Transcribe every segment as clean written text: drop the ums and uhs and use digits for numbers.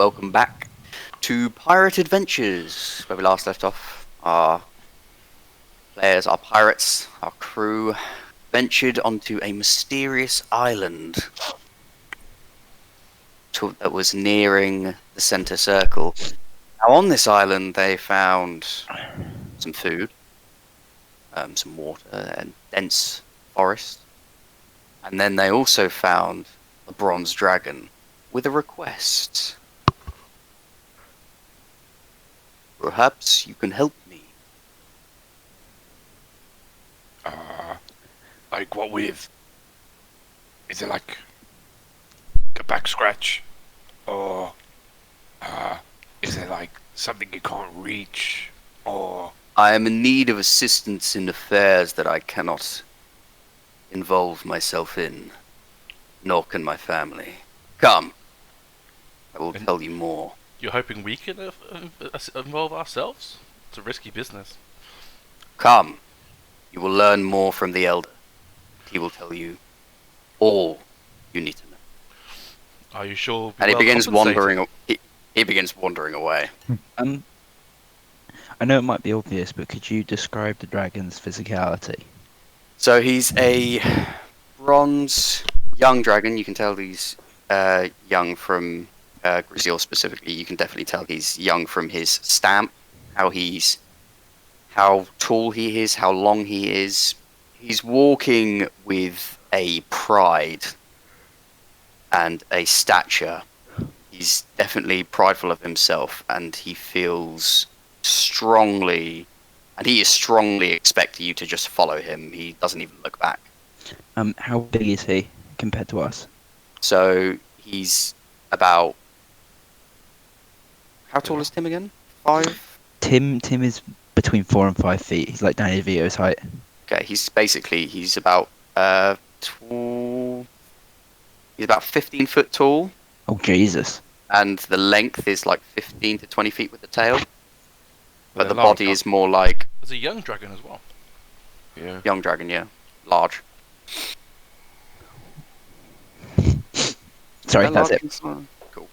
welcome back to Pirate Adventures, where we last left off. Our players, our pirates, our crew ventured onto a mysterious island that was nearing the center circle. Now on this island they found some food, some water and dense forest, and then they also found a bronze dragon with a request. Perhaps you can help me. Like what with? Is it like a back scratch? Or is it like something you can't reach? Or I am in need of assistance in affairs that I cannot involve myself in, nor can my family. Come, I will tell you more. You're hoping we can involve ourselves? It's a risky business. Come, you will learn more from the Elder. He will tell you all you need to know. Are you sure? And he begins wandering. He begins wandering away. I know it might be obvious, but could you describe the dragon's physicality? So he's a bronze young dragon. You can tell he's young from Gruzeel specifically. You can definitely tell he's young from his stamp, how tall he is, how long he is. He's walking with a pride and a stature. He's definitely prideful of himself, and he feels strongly, and he is strongly expecting you to just follow him. He doesn't even look back. How big is he compared to us? So he's about... How tall is Tim again? 5? Tim is between 4 and 5 feet. He's like Danny DeVito's height. Okay, he's about tall. He's about 15 foot tall, Oh Jesus! and the length is like 15 to 20 feet with the tail. But They're the large, body is more like There's a young dragon as well. yeah. young dragon, yeah, large. Sorry, Yeah, that's large it. and small. Cool.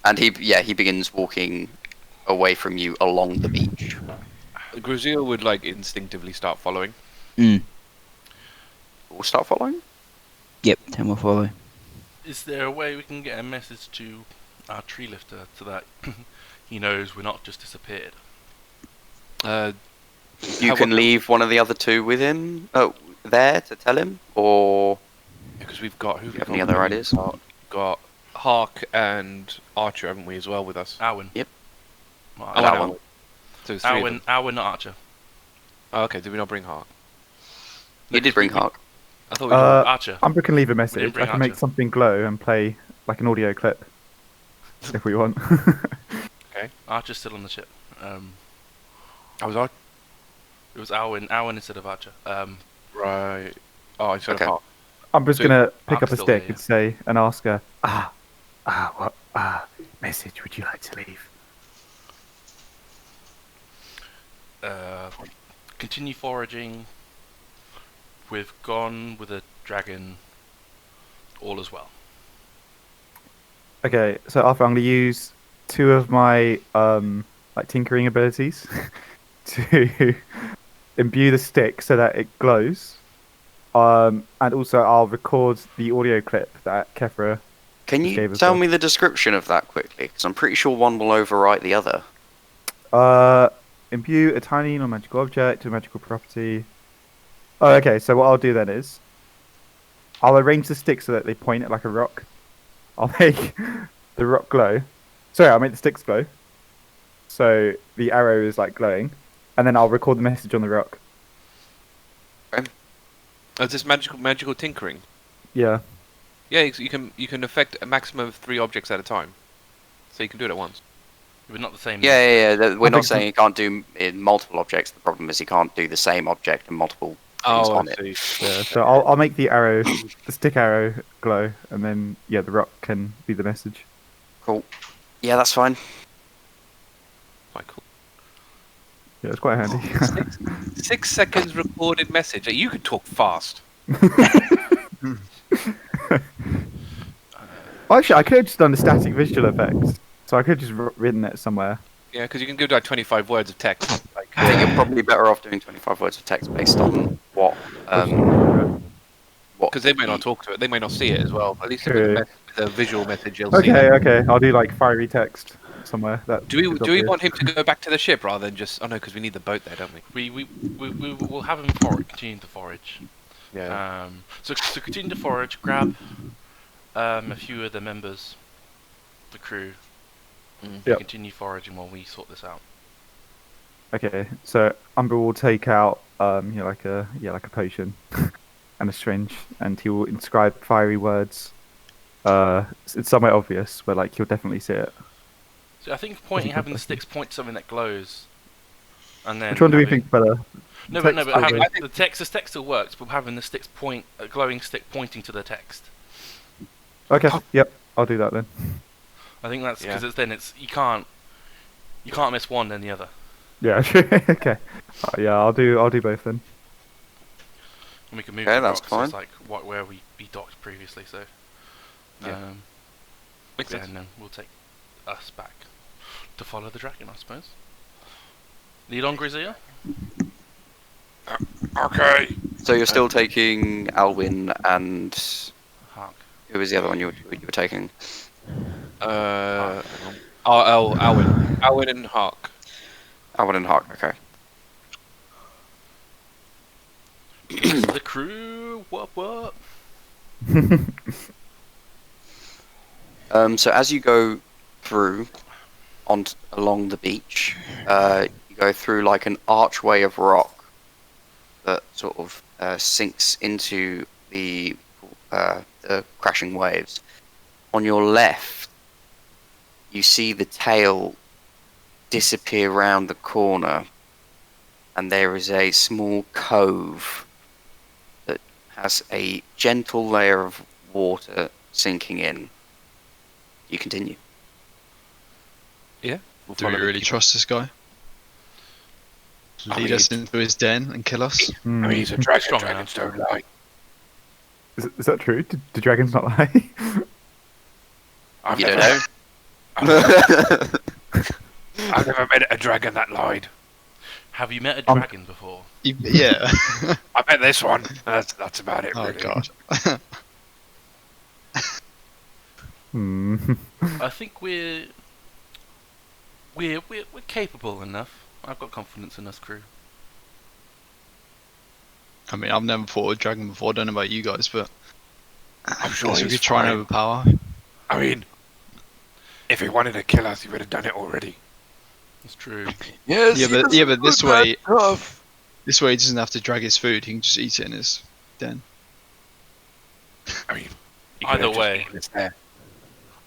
And he begins walking away from you along the beach. Gruzeel would like instinctively start following. Mm. We'll start following. Yep, Tim will follow. Is there a way we can get a message to our tree lifter so that he knows we're not just disappeared? You can leave one of the other two with him. Oh, there to tell him, or because we've got do you have any other ideas? Got Hark and Archer, haven't we, as well with us? Arwen. Yep. Well, Oh, that one. So it's three of them. Arwen, not Archer. Oh, okay, did we not bring Hark? You did bring Hark. I thought we did. Archer. Umbra can leave a didn't message. bring I can make Archer. something glow and play like an audio clip if we want. Archer's still on the ship. I was Archer. It was Arwen instead of Archer. Right. Oh, instead Okay. of Hark. Umbra's So gonna pick I'm up a still stick here, and say and ask her, what message would you like to leave? Continue foraging. We've gone with a dragon. All as well. Okay, so Arthur, I'm gonna use 2 of my like tinkering abilities to imbue the stick so that it glows. And also I'll record the audio clip that Kethra. Can Just you gave us tell one. me the description of that quickly? Because I'm pretty sure one will overwrite the other. Imbue a tiny non-magical object to a magical property. Oh, okay, so what I'll do then is I'll arrange the sticks so that they point at like a rock. I'll make the rock glow. Sorry, I'll make the sticks glow. So the arrow is like glowing. And then I'll record the message on the rock. Oh, is this magical tinkering? Yeah. Yeah, you can affect a maximum of 3 objects at a time. So you can do it at once. We're not the same. Yeah. We're I not think saying he can't do in multiple objects. The problem is he can't do the same object and multiple things on it. Yeah. So I'll make the arrow, the stick arrow glow, and then the rock can be the message. Cool. Yeah, that's fine. Quite cool. Yeah, it's quite handy. 6 seconds recorded message. You could talk fast. Actually, I could have just done the static visual effects. So I could just written it somewhere. Yeah, because you can give like 25 words of text. Like, I think you're probably better off doing 25 words of text based on what because they may not talk to it, they may not see it as well. At least if True. it's a visual message, you'll see Okay, it. okay. I'll do like fiery text somewhere. That Do we is obvious. want him to go back to the ship rather than just? Oh no, because we need the boat there, don't we? We'll have him continue to forage. Yeah. So continue to forage. Grab a few of the members, the crew. Yep. Continue foraging while we sort this out. Okay, so Umbra will take out like a potion and a syringe, and he will inscribe fiery words. It's somewhere obvious, but like you'll definitely see it. So I think having the sticks point to something that glows, and then Which one do we think's better? No, Text but or having I think- the text still works, but having the sticks a glowing stick pointing to the text. Okay, yep, I'll do that then. I think that's because it's you can't miss one then the other. Yeah, sure. Okay. Yeah, I'll do both then. And we can move Okay, the that's docks, fine. it's like where we docked previously, so Yeah. Makes sense. and then we'll take us back to follow the dragon, I suppose. Lead on, Gruzeel. Okay. So you're still taking Alwyn and Hark. who was the other one you were taking? Alwyn and Hark. Alwyn and Hark. Okay. The crew, what? So as you go through along the beach, you go through like an archway of rock that sort of sinks into the crashing waves. On your left, you see the tail disappear round the corner, and there is a small cove that has a gentle layer of water sinking in. You continue. Yeah. Do we really trust this guy? Lead us into his den and kill us? I mean, he's a dragon. Strong Dragons enough. don't lie. Is that true? Do dragons not lie? I've You never, don't know. I've never met a dragon that lied. Have you met a dragon before? Yeah. I met this one. That's about it. Oh Really. god. I think we're capable enough. I've got confidence in us crew. I mean, I've never fought a dragon before. I don't know about you guys, but I'm sure guess we he's could try and fine. overpower. I mean, if he wanted to kill us, he would have done it already. It's true. Yes. Yeah, but this way, this way he doesn't have to drag his food. He can just eat it in his den. I mean, he Either could have just way. eaten us there.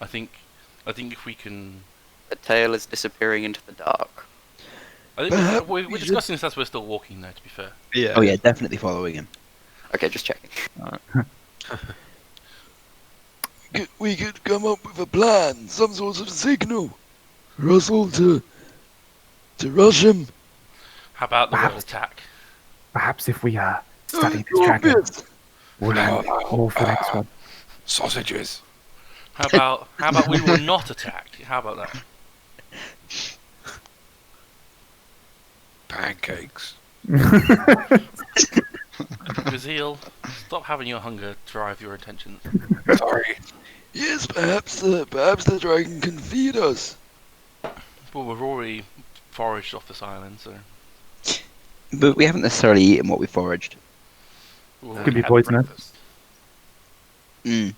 I think if we can. The tail is disappearing into the dark. I think Perhaps we're we discussing this as we're still walking there. To be fair. Yeah. Oh yeah, definitely following him. Okay, just checking. We could come up with a plan, some sort of signal. Russell to rush him. How about the word Perhaps. attack? Perhaps if we study It's this dragon, obvious. we'll learn more for the next one. Sausages. How about we will not attack? How about that? Pancakes. Gruzeel, stop having your hunger drive your intentions. Sorry. Yes, perhaps the dragon can feed us. Well, we've already foraged off this island, so But we haven't necessarily eaten what we foraged. we'll Could be have poisonous. breakfast. Mm.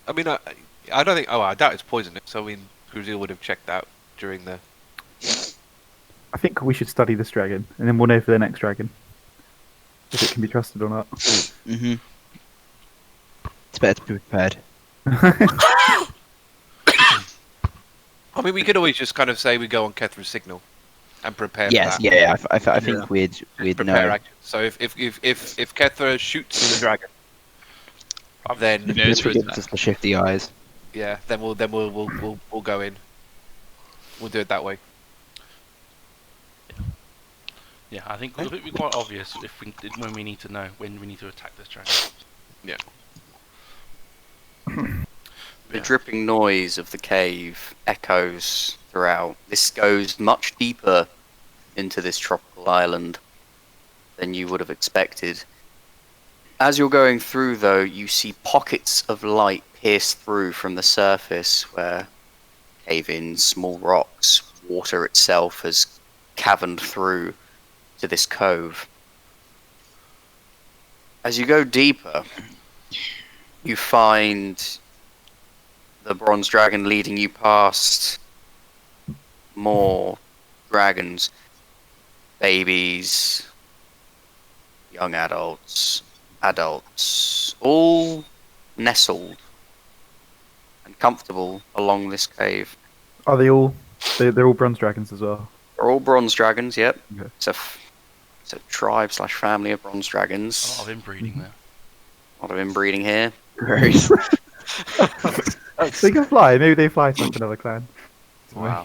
I mean, I don't think. Oh, I doubt it's poisonous. So I mean, Gruzeel would have checked out during the. I think we should study this dragon, and then we'll know for the next dragon if it can be trusted or not. Mm-hmm. It's better to be prepared. I mean, we could always just kind of say we go on Kethra's signal, and prepare. Yes, for that. yeah. I think we'd Prepare know. action. So if Kethra shoots the dragon, then You know, it's It gives us the shifty eyes. yeah, then we'll go in. We'll do it that way. Yeah, I think it'll be quite obvious when we need to know when we need to attack this dragon. Yeah. The Yeah. dripping noise of the cave echoes throughout. This goes much deeper into this tropical island than you would have expected. As you're going through, though, you see pockets of light pierce through from the surface where cave-ins, small rocks, water itself has caverned through to this cove. As you go deeper, you find the bronze dragon leading you past more dragons, babies, young adults, all nestled and comfortable along this cave. Are they all? They're all bronze dragons as well. They're all bronze dragons, yep. Okay. It's a tribe / family of bronze A dragons. lot of inbreeding there. A lot of inbreeding here. Gross. They can fly. Maybe they fly to like another clan. Wow.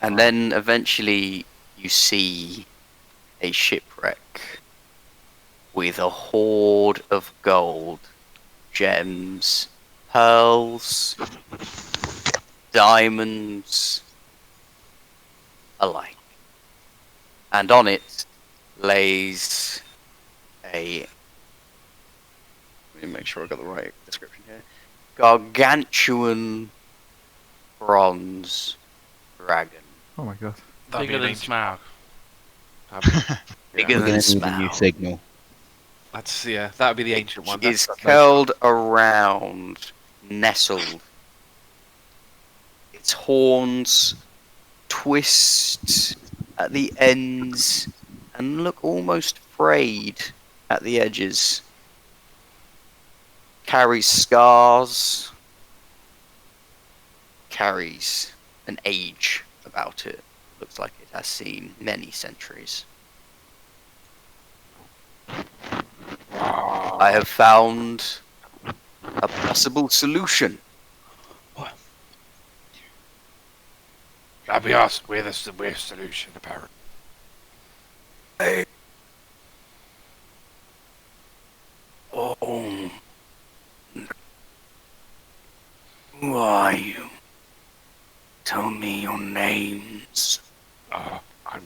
And then eventually you see a shipwreck with a hoard of gold, gems, pearls, diamonds alike. And on it lays a... Let me make sure I got the right description here. Gargantuan bronze dragon. Oh my god. That'd be Bigger an than ancient- Smaug. Bigger We're than gonna need a Smaug. new signal. That's that would be the ancient one. Is That's curled around, nestled. Its horns twist at the ends and look almost frayed at the edges. Carries scars. Carries an age about it. Looks like it has seen many centuries. I have found a possible solution. That'd be us. We're the solution, apparently. Oh. Who are you? Tell me your names. I'm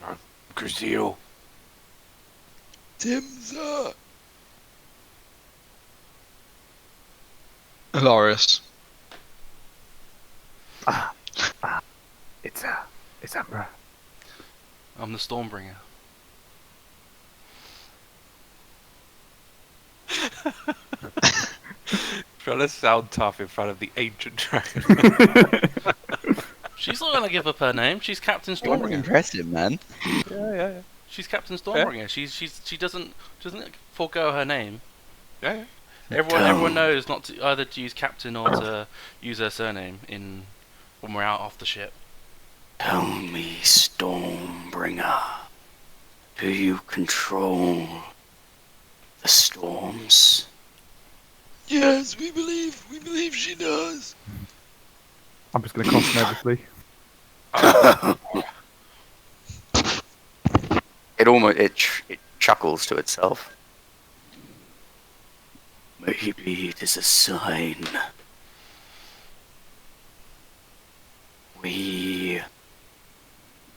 Gruzeel. Timza. Alarias. It's Umbra. I'm the Stormbringer. Trying to sound tough in front of the ancient dragon. She's not gonna give up her name. She's Captain Stormbringer. Impressive, man. yeah. She's Captain Stormbringer. She doesn't forego her name. Yeah. Everyone knows not to either to use Captain or to use her surname when we're out off the ship. Tell me, Stormbringer, do you control the storms? Yes, we believe she does. I'm just gonna cough nervously. It chuckles to itself. Maybe it is a sign. We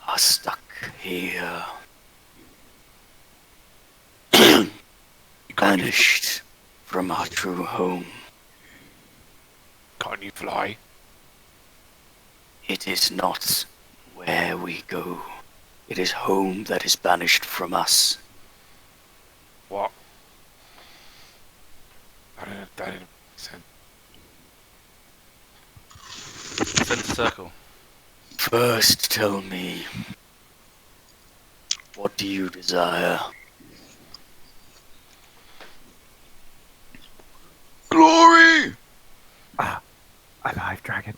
are stuck here. Banished from our true home. Can't you fly? It is not where we go. It is home that is banished from us. What? That didn't make sense. Centre circle. First, tell me, what do you desire? Glory! Alive dragon.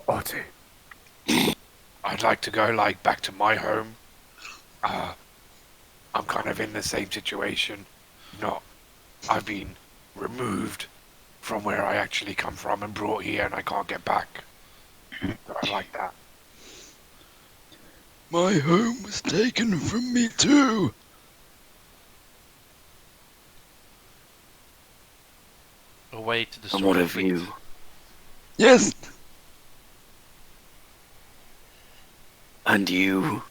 Otto. I'd like to go back to my home. I'm kind of in the same situation. I've been removed from where I actually come from and brought here, and I can't get back. So I like that. My home was taken from me too. Away to destroy And what the of fleet. you? Yes. And you,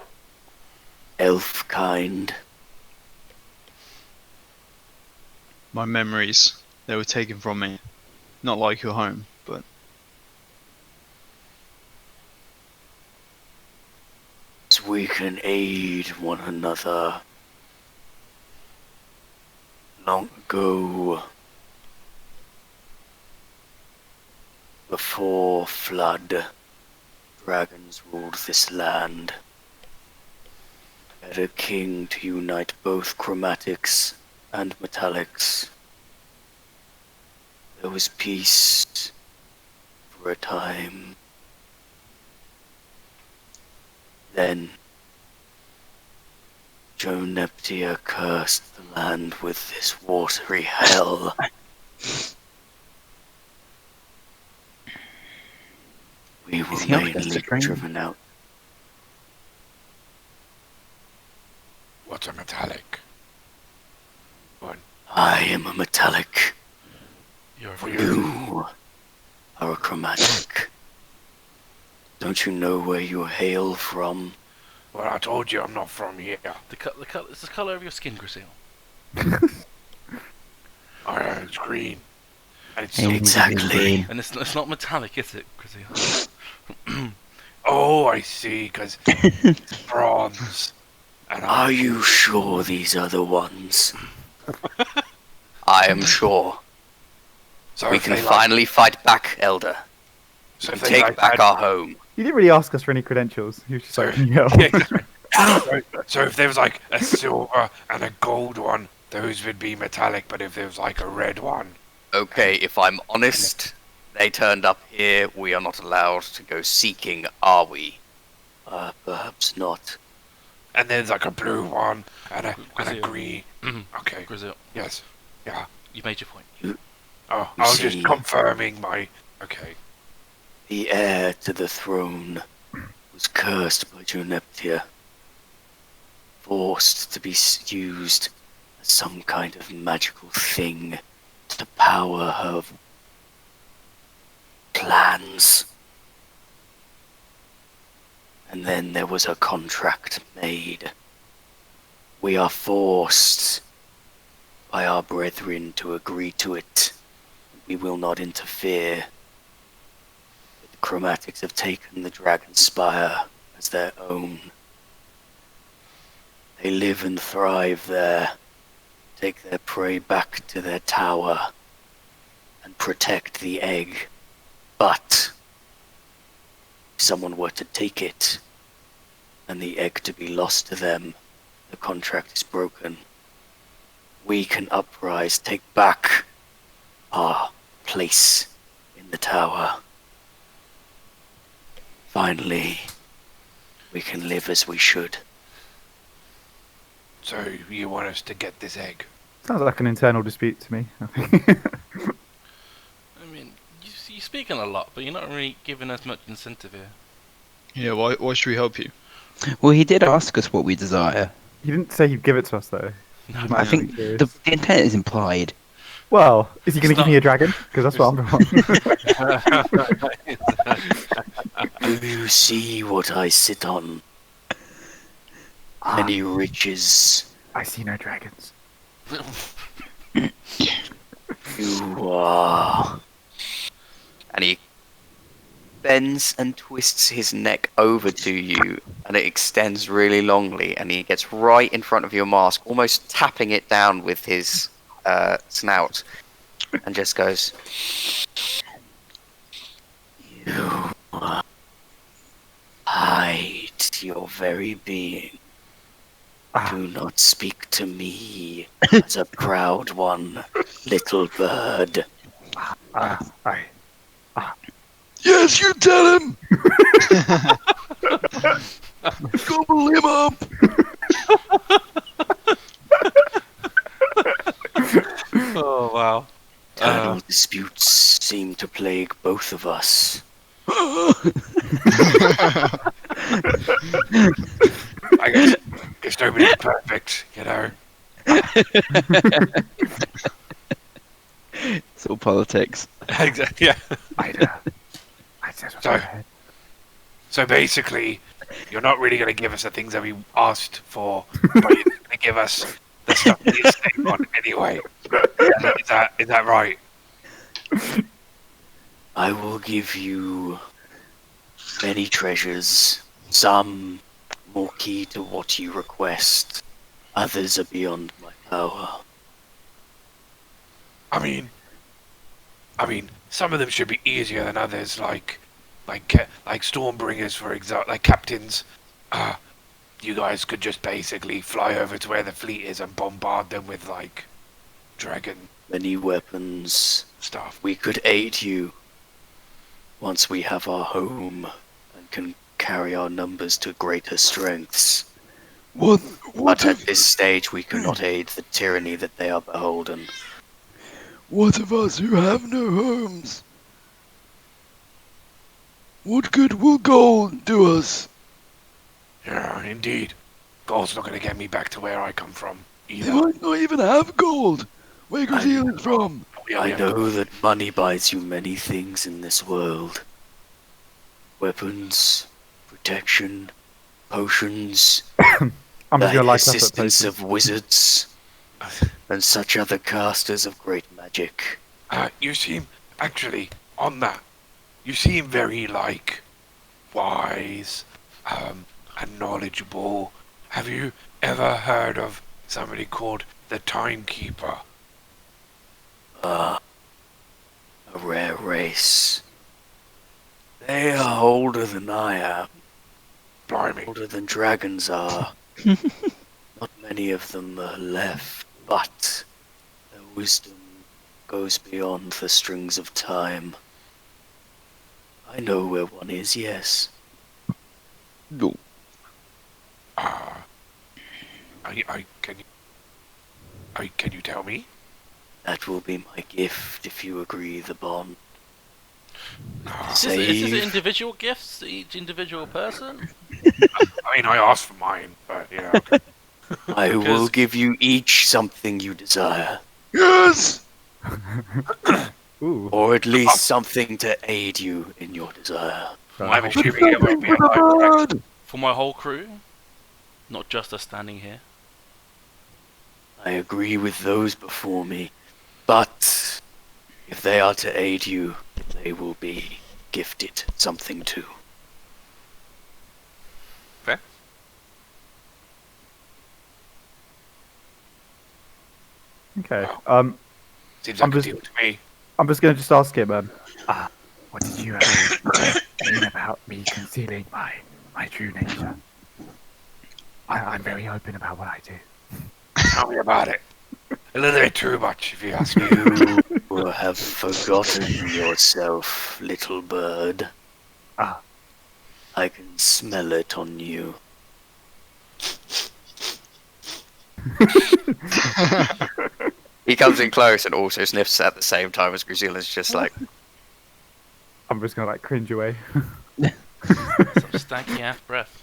elf kind? My memories, they were taken from me. Not like your home, but So we can aid one another. Long ago, before flood, dragons ruled this land. Had a king to unite both chromatics and metallics. There was peace for a time. Then Joneptia cursed the land with this watery hell. We were Is he asking us to mainly train? driven out. What's a metallic? One. I am a metallic. You're a For very- You are a chromatic. Don't you know where you hail from? Well, I told you I'm not from here. It's the colour of your skin, Gruzeel. It's green. And it's Hey, Exactly. And it's not metallic, is it, Gruzeel? Oh, I see, because it's bronze. And Are you sure these are the ones? I am sure. So We if can they finally fight back, Elder. so And if they take like back had- our home. He didn't really ask us for any credentials. He was just like, yo. So if there was like a silver and a gold one, those would be metallic. But if there was like a red one, Okay, if I'm honest, they turned up here. We are not allowed to go seeking, are we? Perhaps not. and there's like a blue one and a Gruzeel. green. Mhm. Okay. Gruzeel, Yes. Yeah. you made your point. Oh, You I was just see. confirming my. Okay. The heir to the throne was cursed by Joneptia. Forced to be used as some kind of magical thing to power her plans. And then there was a contract made. We are forced by our brethren to agree to it. We will not interfere. The Chromatics have taken the Dragon Spire as their own. They live and thrive there, take their prey back to their tower, and protect the egg. But if someone were to take it, and the egg to be lost to them, the contract is broken. We can uprise, take back our place in the tower. Finally, we can live as we should. So you want us to get this egg? Sounds like an internal dispute to me. I think. I mean, you're speaking a lot, but you're not really giving us much incentive here. yeah, why should we help you? Well, he did ask us what we desire. He didn't say he'd give it to us though. No, He I might think be curious. the intent is implied. Well, is he going to give Stop. me a dragon? Because that's what I'm on. Do you see what I sit on? Many riches. I see no dragons. You are. And he bends and twists his neck over to you, and it extends really longly, and he gets right in front of your mask, almost tapping it down with his snout, and just goes, "You hide your very being. Do not speak to me as a proud one, little bird." I Yes, you tell him. Gobble him up. Oh wow. Eternal disputes seem to plague both of us. I guess nobody's perfect, you know. It's all politics. Exactly. Yeah. I just So- So basically, you're not really going to give us the things that we asked for, but you're going to give us the stuff we need to take on anyway. Is that right? I will give you many treasures, some more key to what you request, others are beyond my power. I mean, some of them should be easier than others, like Stormbringers, for example, like captains. You guys could just basically fly over to where the fleet is and bombard them with like dragon Many weapons. stuff. We could aid you once we have our home and can carry our numbers to greater strengths. What But at if, this stage we cannot aid the tyranny that they are beholden. what of us who have no homes? What good will gold do us? Yeah, indeed. Gold's not going to get me back to where I come from They either. might not even have gold. Where Gruzeel is from? I know that money buys you many things in this world. Weapons, protection, potions, I'm just the gonna light up at assistance places. of wizards, and such other casters of great magic. You seem, actually, on that, you seem very, like, wise, and knowledgeable. Have you ever heard of somebody called the Timekeeper? A rare race. They are older than I am, Blimey. older than dragons are. Not many of them are left, but their wisdom goes beyond the strings of time. I know where one is, yes. No. Can you tell me? That will be my gift if you agree the bond. Is this Save. individual gifts to each individual person? I mean, I asked for mine, but, you know. I will Because- give you each something you desire, Yes! Ooh. or at least something to aid you in your desire. I'm assuming it won't be a life. Bird! For my whole crew? Not just us standing here. I agree with those before me, but if they are to aid you, they will be gifted something too. Fair. Okay. Seems I'm like a just- deal to me. I'm just gonna ask him. What did you mean about me concealing my true nature? I'm very open about what I do. Tell me about it. A little bit too much, if you ask me. You have forgotten yourself, little bird. Ah. I can smell it on you. He comes in close and also sniffs at the same time as Gruzeel is just like, I'm just gonna like cringe away. Some stanky ass breath.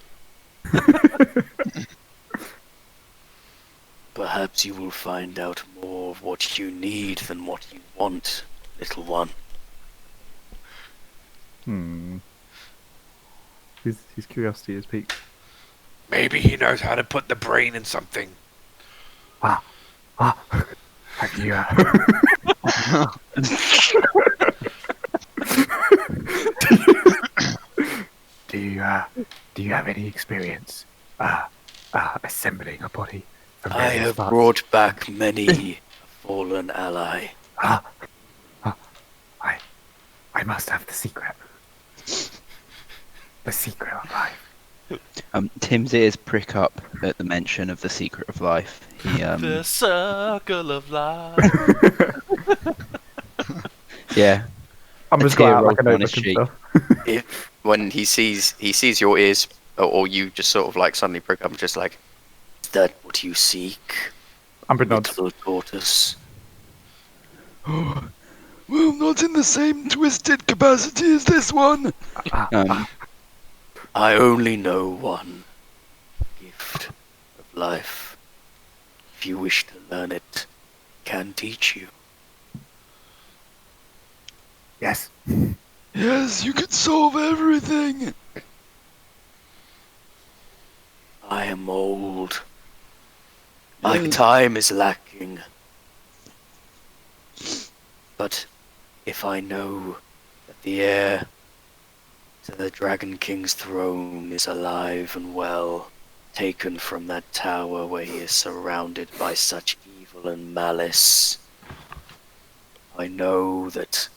perhaps you will find out more of what you need than what you want, little one. His curiosity is piqued. Maybe he knows how to put the brain in something. Have you? Do you have any experience assembling a body from I various have parts? brought back many a fallen ally. I must have the secret. The secret of life. Tim's ears prick up at the mention of the secret of life. He The circle of life. yeah. I'm A just tear going out like a rolls down his notebook and cheek. stuff. When he sees your ears, or you just sort of like suddenly prick up, just like, is that what you seek, Umbra nods. little tortoise? Well, not in the same twisted capacity as this one. Um, I only know one gift of life. If you wish to learn it, I can teach you. Yes. Yes, you can solve everything. I am old. My Yes. time is lacking. But if I know that the heir to the Dragon King's throne is alive and well, taken from that tower where he is surrounded by such evil and malice, I know that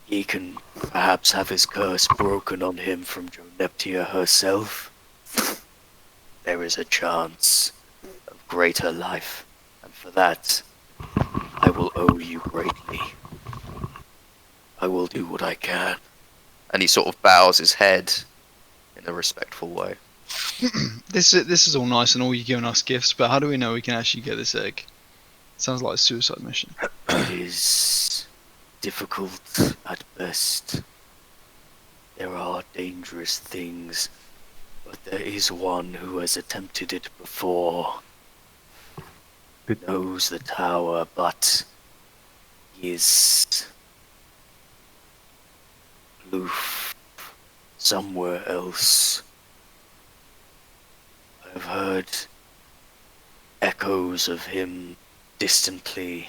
he can perhaps have his curse broken on him from Joneptia herself. There is a chance of greater life, and for that, I will owe you greatly. I will do what I can. And he sort of bows his head in a respectful way. This is all nice and all, you're giving us gifts, but how do we know we can actually get this egg? Sounds like a suicide mission. It is difficult at best. There are dangerous things, but there is one who has attempted it before. Knows the tower, but he is aloof somewhere else. I've heard echoes of him distantly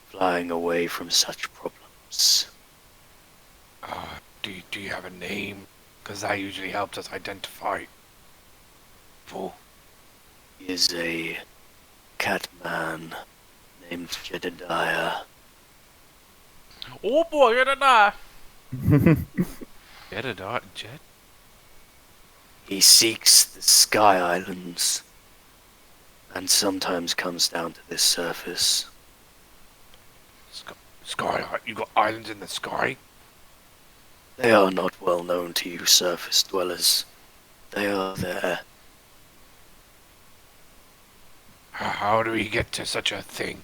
flying away from such problems. Do you have a name? Because that usually helps us identify. Fool. He is a cat man named Jedediah. Oh boy, you're gonna die. Get it out, Jed. He seeks the Sky Islands and sometimes comes down to this surface. Sky. You got islands in the sky? They are not well known to you surface dwellers. They are there. How do we get to such a thing?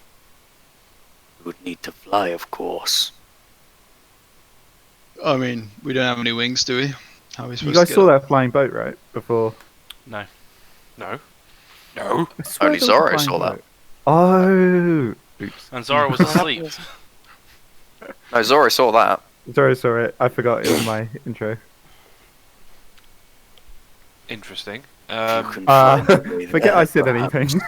You would need to fly, of course. I mean, we don't have any wings, do we? How are we You supposed guys to saw get that flying boat, right? Before. No. No. I swear Only there was a Zoro flying saw that. boat. Oh. Oops. And Zara was asleep. No, Zoro saw that. Sorry, sorry. I forgot it was my intro. Interesting. If you can find a way Forget there, I said perhaps- anything.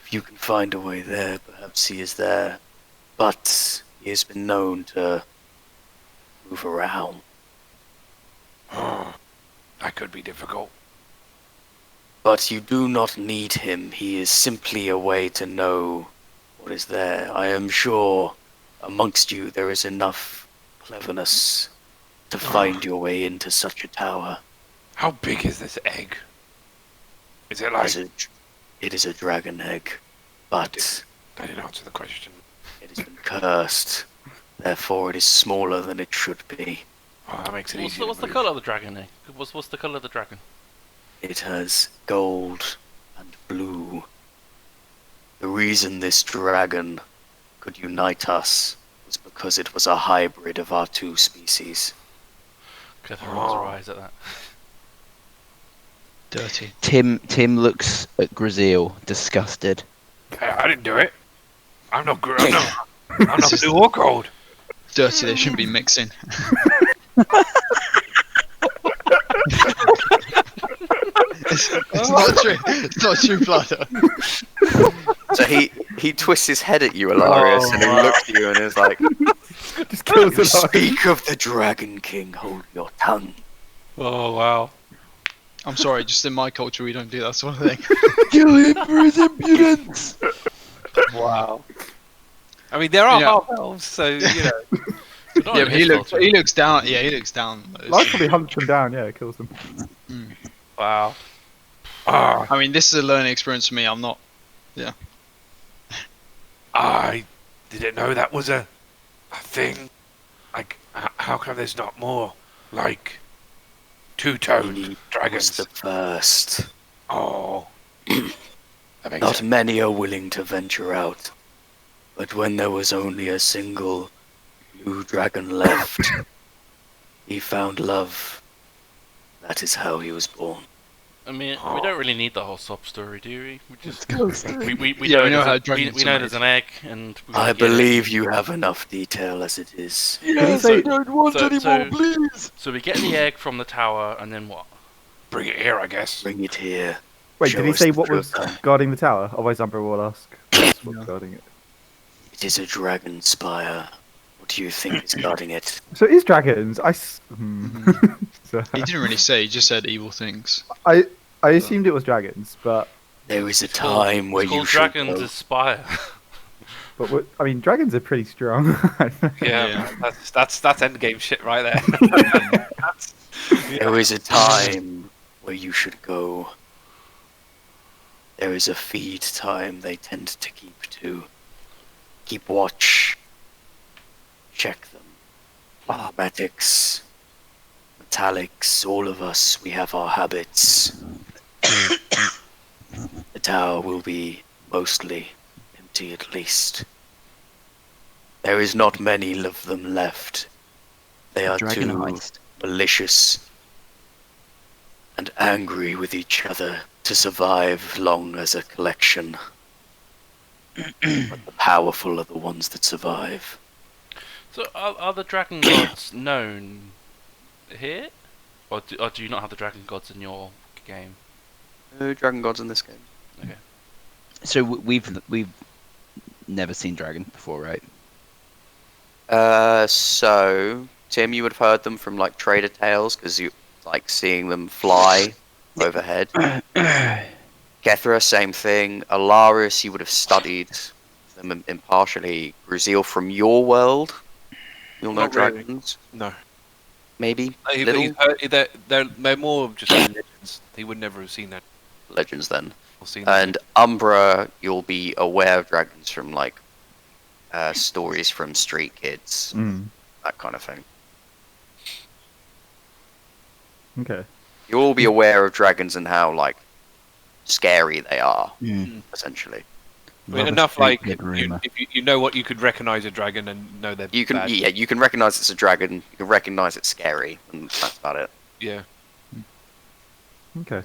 If you can find a way there, perhaps he is there. But he has been known to move around. That could be difficult. But you do not need him. He is simply a way to know what is there. I am sure amongst you there is enough cleverness to find your way into such a tower. How big is this egg? Is it It like... is a, it is a dragon egg, but I didn't answer the question. it has been cursed. Therefore, it is smaller than it should be. Oh, that makes it What's easy. the, what's the colour of the dragon, Nick? What's the colour of the dragon? It has gold and blue. The reason this dragon could unite us was because it was a hybrid of our two species. Kethra rolls her eyes at that. dirty? Tim looks at Gruzeel, disgusted. Hey, I didn't do it. I'm not blue or gold. Dirty, they shouldn't be mixing. it's not true. It's not true, Flutter. So he twists his head at you, Alarias, and he looks at you and is like, Just kills "You it off. speak of the Dragon King, hold your tongue." Oh, wow. I'm sorry, just in my culture we don't do that sort of thing. Kill him for his impudence. Wow. I mean, there are Yeah. half elves, so, you know. But not Yeah, in but his culture. he looks down. Yeah, he looks down. Likely hunts them down, yeah, kills them. Wow. Ah, I mean, this is a learning experience for me. I'm not. I didn't know that was a thing. Like, how come there's not more, like, He two-toed was dragons? the first. Oh. That makes Not sense. many are willing to venture out, but when there was only a single blue dragon left, He found love. That is how he was born. I mean, we don't really need the whole sob story, do we? We just we Yeah, we know there's how a- dragons we are know made. there's an egg, and we I get it. believe you have enough detail as it is. Yes, say- I don't want so- any so- more, please. So we get the egg from the tower, and then what? Bring it here, I guess. Bring it here. Wait, Show did he us say the what was true kind. guarding the tower? Otherwise, Umbra will ask. What's Yeah. guarding it? It is a dragon spire. What do you think is guarding it? So it is dragons. So, He didn't really say. He just said evil things. I assumed it was dragons, but There is a It's called- time where it's you called should Dragons go. Aspire. I mean dragons are pretty strong. Yeah, man, that's endgame shit right there. There is a time where you should go. There is a feed time they tend to keep to. Keep watch. Check them. Aromatics. Metallics, all of us, we have our habits. The tower will be mostly empty at least. There is not many of them left. They are Dragon too heist. malicious and angry with each other to survive long as a collection. But the powerful are the ones that survive. So are the dragon gods known here, or do you not have the dragon gods in your game? No dragon gods in this game. So we've never seen dragon before, right? So Tim, you would have heard them from like trader tales because you like seeing them fly overhead. Kethra, same thing. Alarias, you would have studied them impartially. Gruzeel, from your world, you'll know Not really. dragons. No. Maybe He's heard, they're more of just legends. He would never have seen that legends then. or seen that. And Umbra, you'll be aware of dragons from like stories from street kids, Mm, that kind of thing. okay. You'll all be aware of dragons and how like scary they are, Mm. essentially. I mean, Love a enough street like kid you, rumour. if you know what you could recognize a dragon and know they're You can bad. you can recognize it's a dragon. You can recognize it's scary, and that's about it. Yeah. Okay.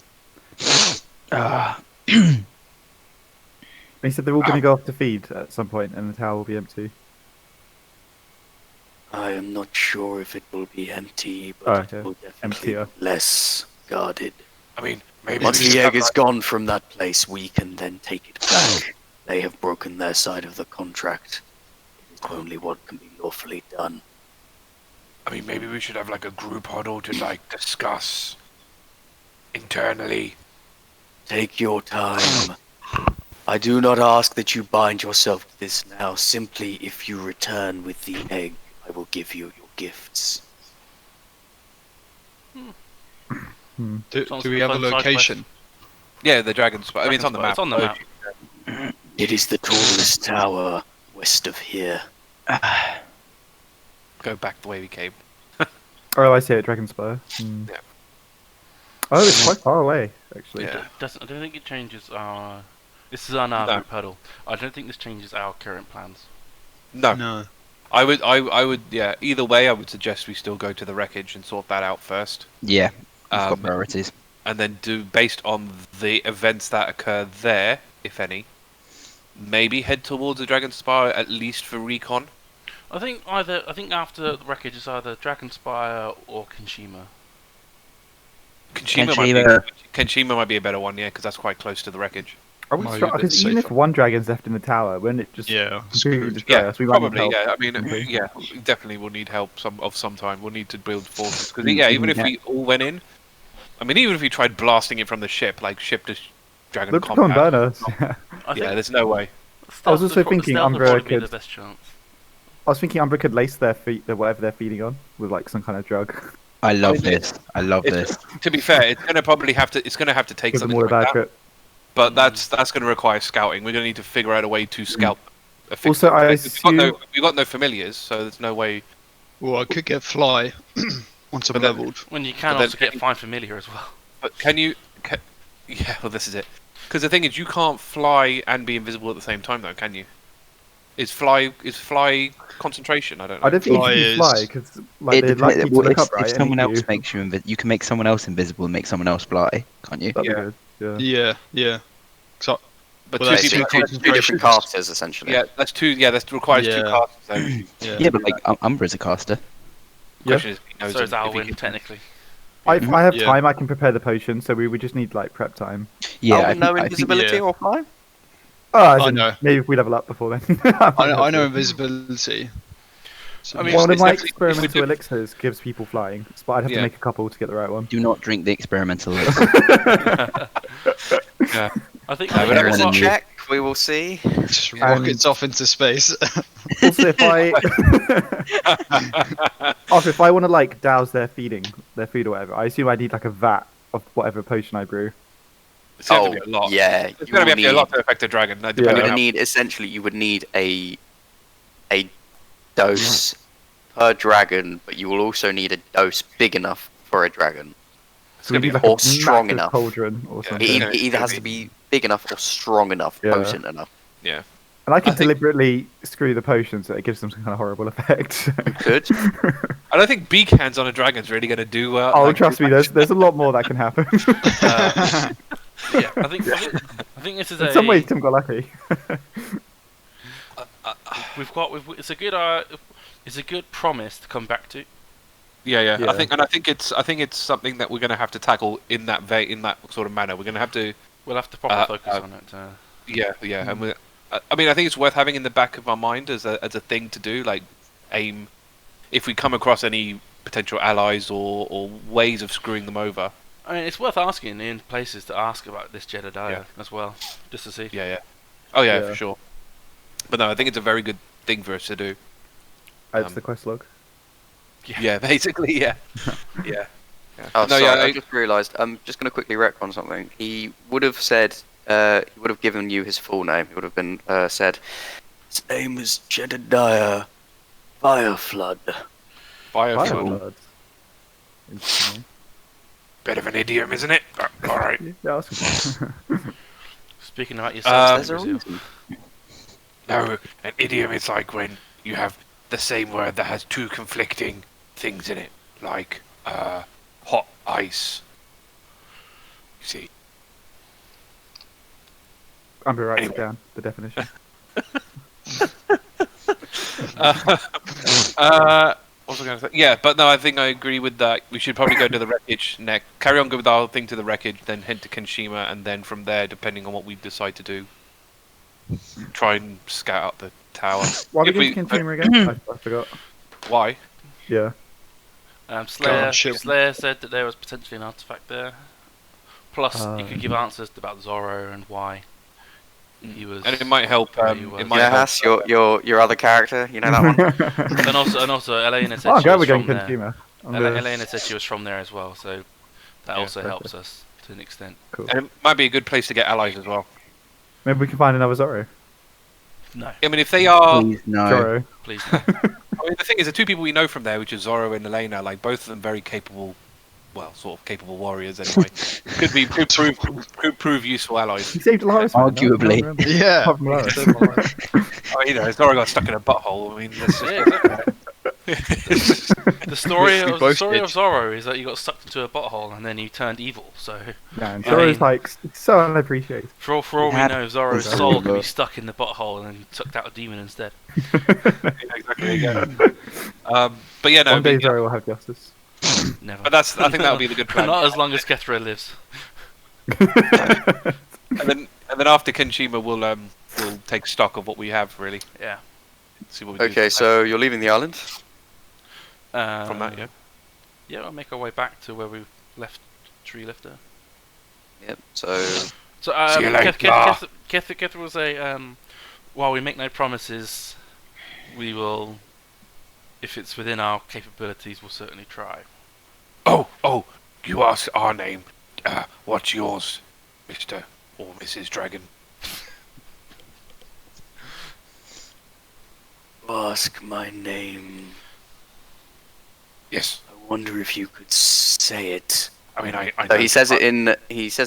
Ah, He said they're all going to go off to feed at some point, and the tower will be empty. I am not sure if it will be empty, but Oh, it okay. will definitely Emptier. be less guarded. I mean, maybe Once we should the egg have, is like- gone from that place, we can then take it back. They have broken their side of the contract. It is only what can be lawfully done. I mean, maybe we should have like a group huddle to like discuss internally. Take your time. I do not ask that you bind yourself to this now. Simply, if you return with the egg, I will give you your gifts. Do Sounds we have a fun side location? Yeah, the dragon spot. I mean, it's on the map. It's on the map. It is the tallest tower west of here. Go back the way we came. Oh, I see it, Dragonspire. Hmm. Yeah. Oh, it's quite far away, actually. Yeah. I don't think it changes our. This is on our No. group huddle. I don't think this changes our current plans. No, No. I would. Yeah. Either way, I would suggest we still go to the wreckage and sort that out first, yeah, we've got Um, priorities. and then do based on the events that occur there, if any. Maybe head towards the Dragon Spire at least for recon. I think after the wreckage is either Dragonspire or Kanshima. Kenshima might be a better one, yeah, because that's quite close to the wreckage. Are we Might be a strong? bit Because even if safer. one dragon's left in the tower, wouldn't it just Yeah. completely destroy Yeah, us? We might need probably. help. Yeah, I mean, Okay. yeah, we definitely will need help of some time. We'll need to build forces because yeah, even if we all went in, I mean, even if we tried blasting it from the ship, like ship to dragon Look, come combat, burn us. I yeah, think there's no way. I was stealth also would thinking stealth would Umbra probably be could- the best chance. I was thinking Umbra could lace their feet, whatever they're feeding on, with like some kind of drug. I love mean, this. I love It's- this. To be fair, it's gonna probably have to. It's gonna have to take Give them something all a like bad that. trip. But that's going to require scouting. We're going to need to figure out a way to scout. Also, I we've got no familiars, so there's no way. Well, I could get fly once I'm But then- leveled. When you can But then- also get Find Familiar as well. But can you? Yeah, well, this is it. Because the thing is, you can't fly and be invisible at the same time, though, can you? Is fly concentration? I don't know. I don't think Fly you can is- fly because like It they'd like you depends. to Well, look upright. if and someone eat else you. makes you you can make someone else invisible and make someone else fly, can't you? That'd Yeah. be good. Yeah. Yeah. So, But Well, two that's people. Basically, two different concentrations. casters essentially. Yeah, that's two. Yeah, that requires two Yeah. casts. So yeah. Yeah, but like Umbra's a caster. question is, if he knows So is him, if he Alwyn, can- technically. If I have Yeah. time, I can prepare the potion. So we would just need like prep time. Yeah, Oh, I no think, invisibility yeah. or fly? Oh, I in, know. maybe if we level up before then. I know invisibility. So I mean, One of it's my definitely- if we experimental do- elixirs gives people flying, but I'd have Yeah. to make a couple to get the right one. do not drink the experimental elixir. Yeah. I think. Yeah, but Aaron We'll and you- check. We will see. just rockets off into space. Also, if I also if I want to like douse their food or whatever, I assume I need like a vat of whatever potion I brew. It's going Oh, to be a lot. yeah. It's You going to will be a need, lot to affect a dragon. Yeah. Depending you on would how- need essentially you would need a dose per dragon, but you will also need a dose big enough for a dragon. it's So we going to need be like or a strong massive enough. cauldron or Yeah. something. It, Okay. it either has to be big enough or strong enough, Yeah. potent enough. yeah. And I can I think- deliberately screw the potion so it gives them some kind of horrible effect. Good. I don't think beak hands on a dragon's really going to do well. Oh, like, trust me, there's a lot more that can happen. Yeah, I think this is In a. some ways, Tim got lucky. It's a good promise to come back to. Yeah. Yeah. I think it's something that we're going to have to tackle in that sort of manner. We're going to have to. We'll have to properly focus on it. Yeah, and we. I mean, I think it's worth having in the back of our mind as a thing to do, like aim if we come across any potential allies or ways of screwing them over. I mean, it's worth asking in places to ask about this Jedediah Yeah. as well, just to see. Yeah. Oh yeah, Yeah. for sure. But no, I think it's a very good thing for us to do. It's Um, the quest log. Yeah, basically, yeah. Yeah. Oh, No, sorry, yeah, I just realised. I'm just going to quickly retcon something. He would have said, he would have given you his full name. He would have been said, his name is Jedediah Fireflood. Fire Blood. Interesting. Bit of an idiom, isn't it? All right. Yeah, that's good. Speaking about yourself, There's a Gruzeel. reason. No, an idiom is like when you have the same word that has two conflicting things in it, like hot ice. You see? I'm be right Anyway. down the definition. What was I going to say? Yeah, but no, I think I agree with that. We should probably go to the wreckage next. Carry on with our thing to the wreckage, then head to Kenshima, and then from there, depending on what we decide to do, try and scout out the tower. Why are we If going to Kenshima again? I forgot. Why? Yeah. Slayer said that there was potentially an artifact there. Plus, he could give Um. answers about Zorro and why he was. And it might help. where he was. It might Yeah, help. Hass, your other character, you know that one? and also, Elena said Oh, I'm she glad we're was going from there. Kenshima. I'm gonna- Elena said she was from there as well, so that Yeah, also okay. helps us to an extent. Cool. And it might be a good place to get allies as well. Maybe we can find another Zorro. No, I mean, if they are, Please no. Zorro. please. No. I mean, the thing is, the two people we know from there, which is Zorro and Elena, like both of them very capable, well, sort of capable warriors anyway. could prove useful allies. He saved Alarias. man, no? Arguably. I don't remember. Yeah. Apart from Alarias. I mean, Zorro got stuck in a butthole. I mean, that's just, The story We of both did. Zorro is that he got sucked into a butthole and then he turned evil. So Man, I Zorro's mean- like so unappreciated. for all we had- know, Zorro's Zorro. soul could be stuck in the butthole and then sucked out a demon instead. exactly. Yeah. But yeah, no. One day but, Zorro will have justice. Never. but I think that'll be the good plan. Not as long as Kethra lives. And then after Kenshima, we'll take stock of what we have really. Yeah. See what we do. Okay, so you're leaving the island? from that, yeah. Yeah, we'll make our way back to where we left Tree Lifter. Yep, so So, See you later. Kethra will say, while we make no promises, we will, if it's within our capabilities, we'll certainly try. Oh, you asked our name. What's yours, Mr. or Mrs. Dragon? ask my name. Yes. I wonder if you could say it. I mean, I So know- he says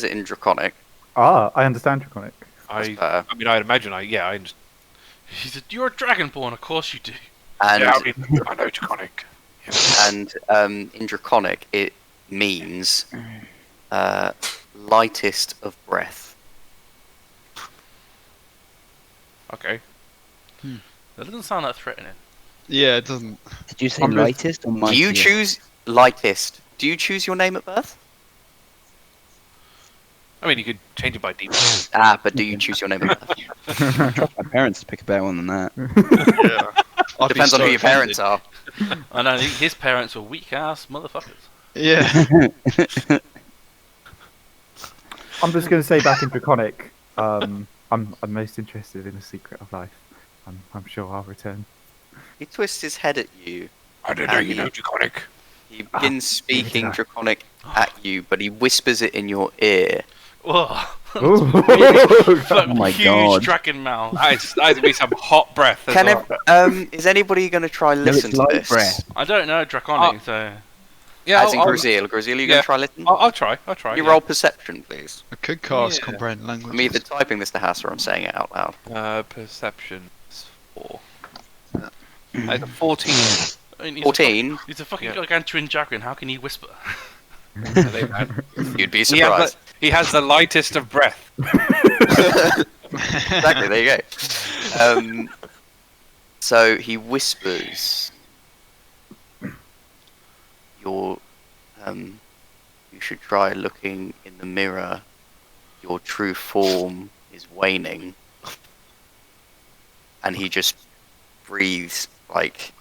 it in Draconic. Ah, I understand Draconic. I better. mean, I'd imagine. I understand. He said, "You're a Dragonborn, of course you do." And Yeah, I know Draconic. in Draconic it means lightest of breath. Okay. That doesn't sound that threatening. Yeah, it doesn't. Did you say I'm just- lightest or Do mightiest? you choose lightest? Do you choose your name at birth? I mean, you could change it by default. But do you choose your name at birth? I trust my parents to pick a better one than that. Yeah. I'd be Depends on so who your parents offended. are. I know his parents were weak ass motherfuckers. Yeah. I'm just going to say back in Draconic, I'm most interested in the secret of life. I'm sure I'll return. He twists his head at you. I don't know, you know Draconic. He begins speaking did I? Draconic at you, but he whispers it in your ear. Whoa. Ooh. Fucking Oh my huge God. dragon mouth. That'd be some hot breath as Can well. is anybody going to try and No, listen it's to light this? breath. I don't know Draconic, so Yeah, As in Gruzeel. Gruzeel, are you going to try listen? I'll try. You yeah. roll perception, please. I could cast Yeah. comprehend language. I'm either typing this to Haiss or I'm saying it out loud. Perception is 4. That's a 14. I mean, 14. He's a fucking Yeah. gargantuan dragon. How can he whisper? You'd be He has, surprised. he has the lightest of breath. Exactly, there you go. So he whispers, "Your, you should try looking in the mirror. Your true form is waning." And he just breathes like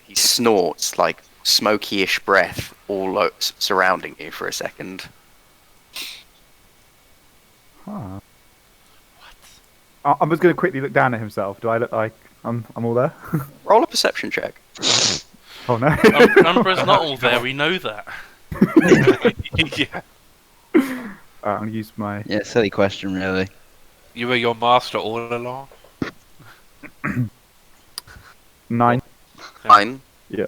he snorts like smoky-ish breath all surrounding you for a second. Huh. I'm just going to quickly look down at himself. Do I look like I'm all there? Roll a perception check. Oh no. Umbra's not all there. We know that. Yeah. I'm going to use my. Yeah, silly question, really. You were your master all along? 9. Fine. Yeah.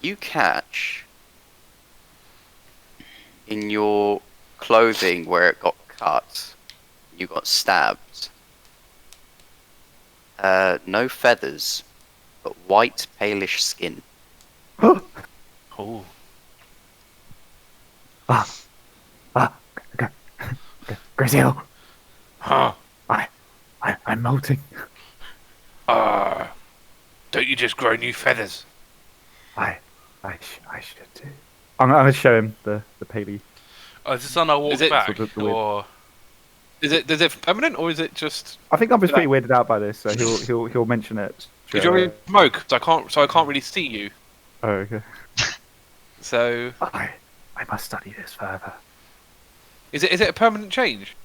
You catch in your clothing where it got cut, you got stabbed. No feathers, but white, palish skin. Oh. Gruzeel, Huh. I'm molting. Don't you just grow new feathers? I should do. I'm going to show him the paley. Oh, is this on our walk Is it- back? Sort of the Or Is it permanent or is it just? I think I'm just pretty weirded out by this, so he'll mention it. Because you're in smoke, so I can't really see you. Oh, okay. So I must study this further. is it a permanent change?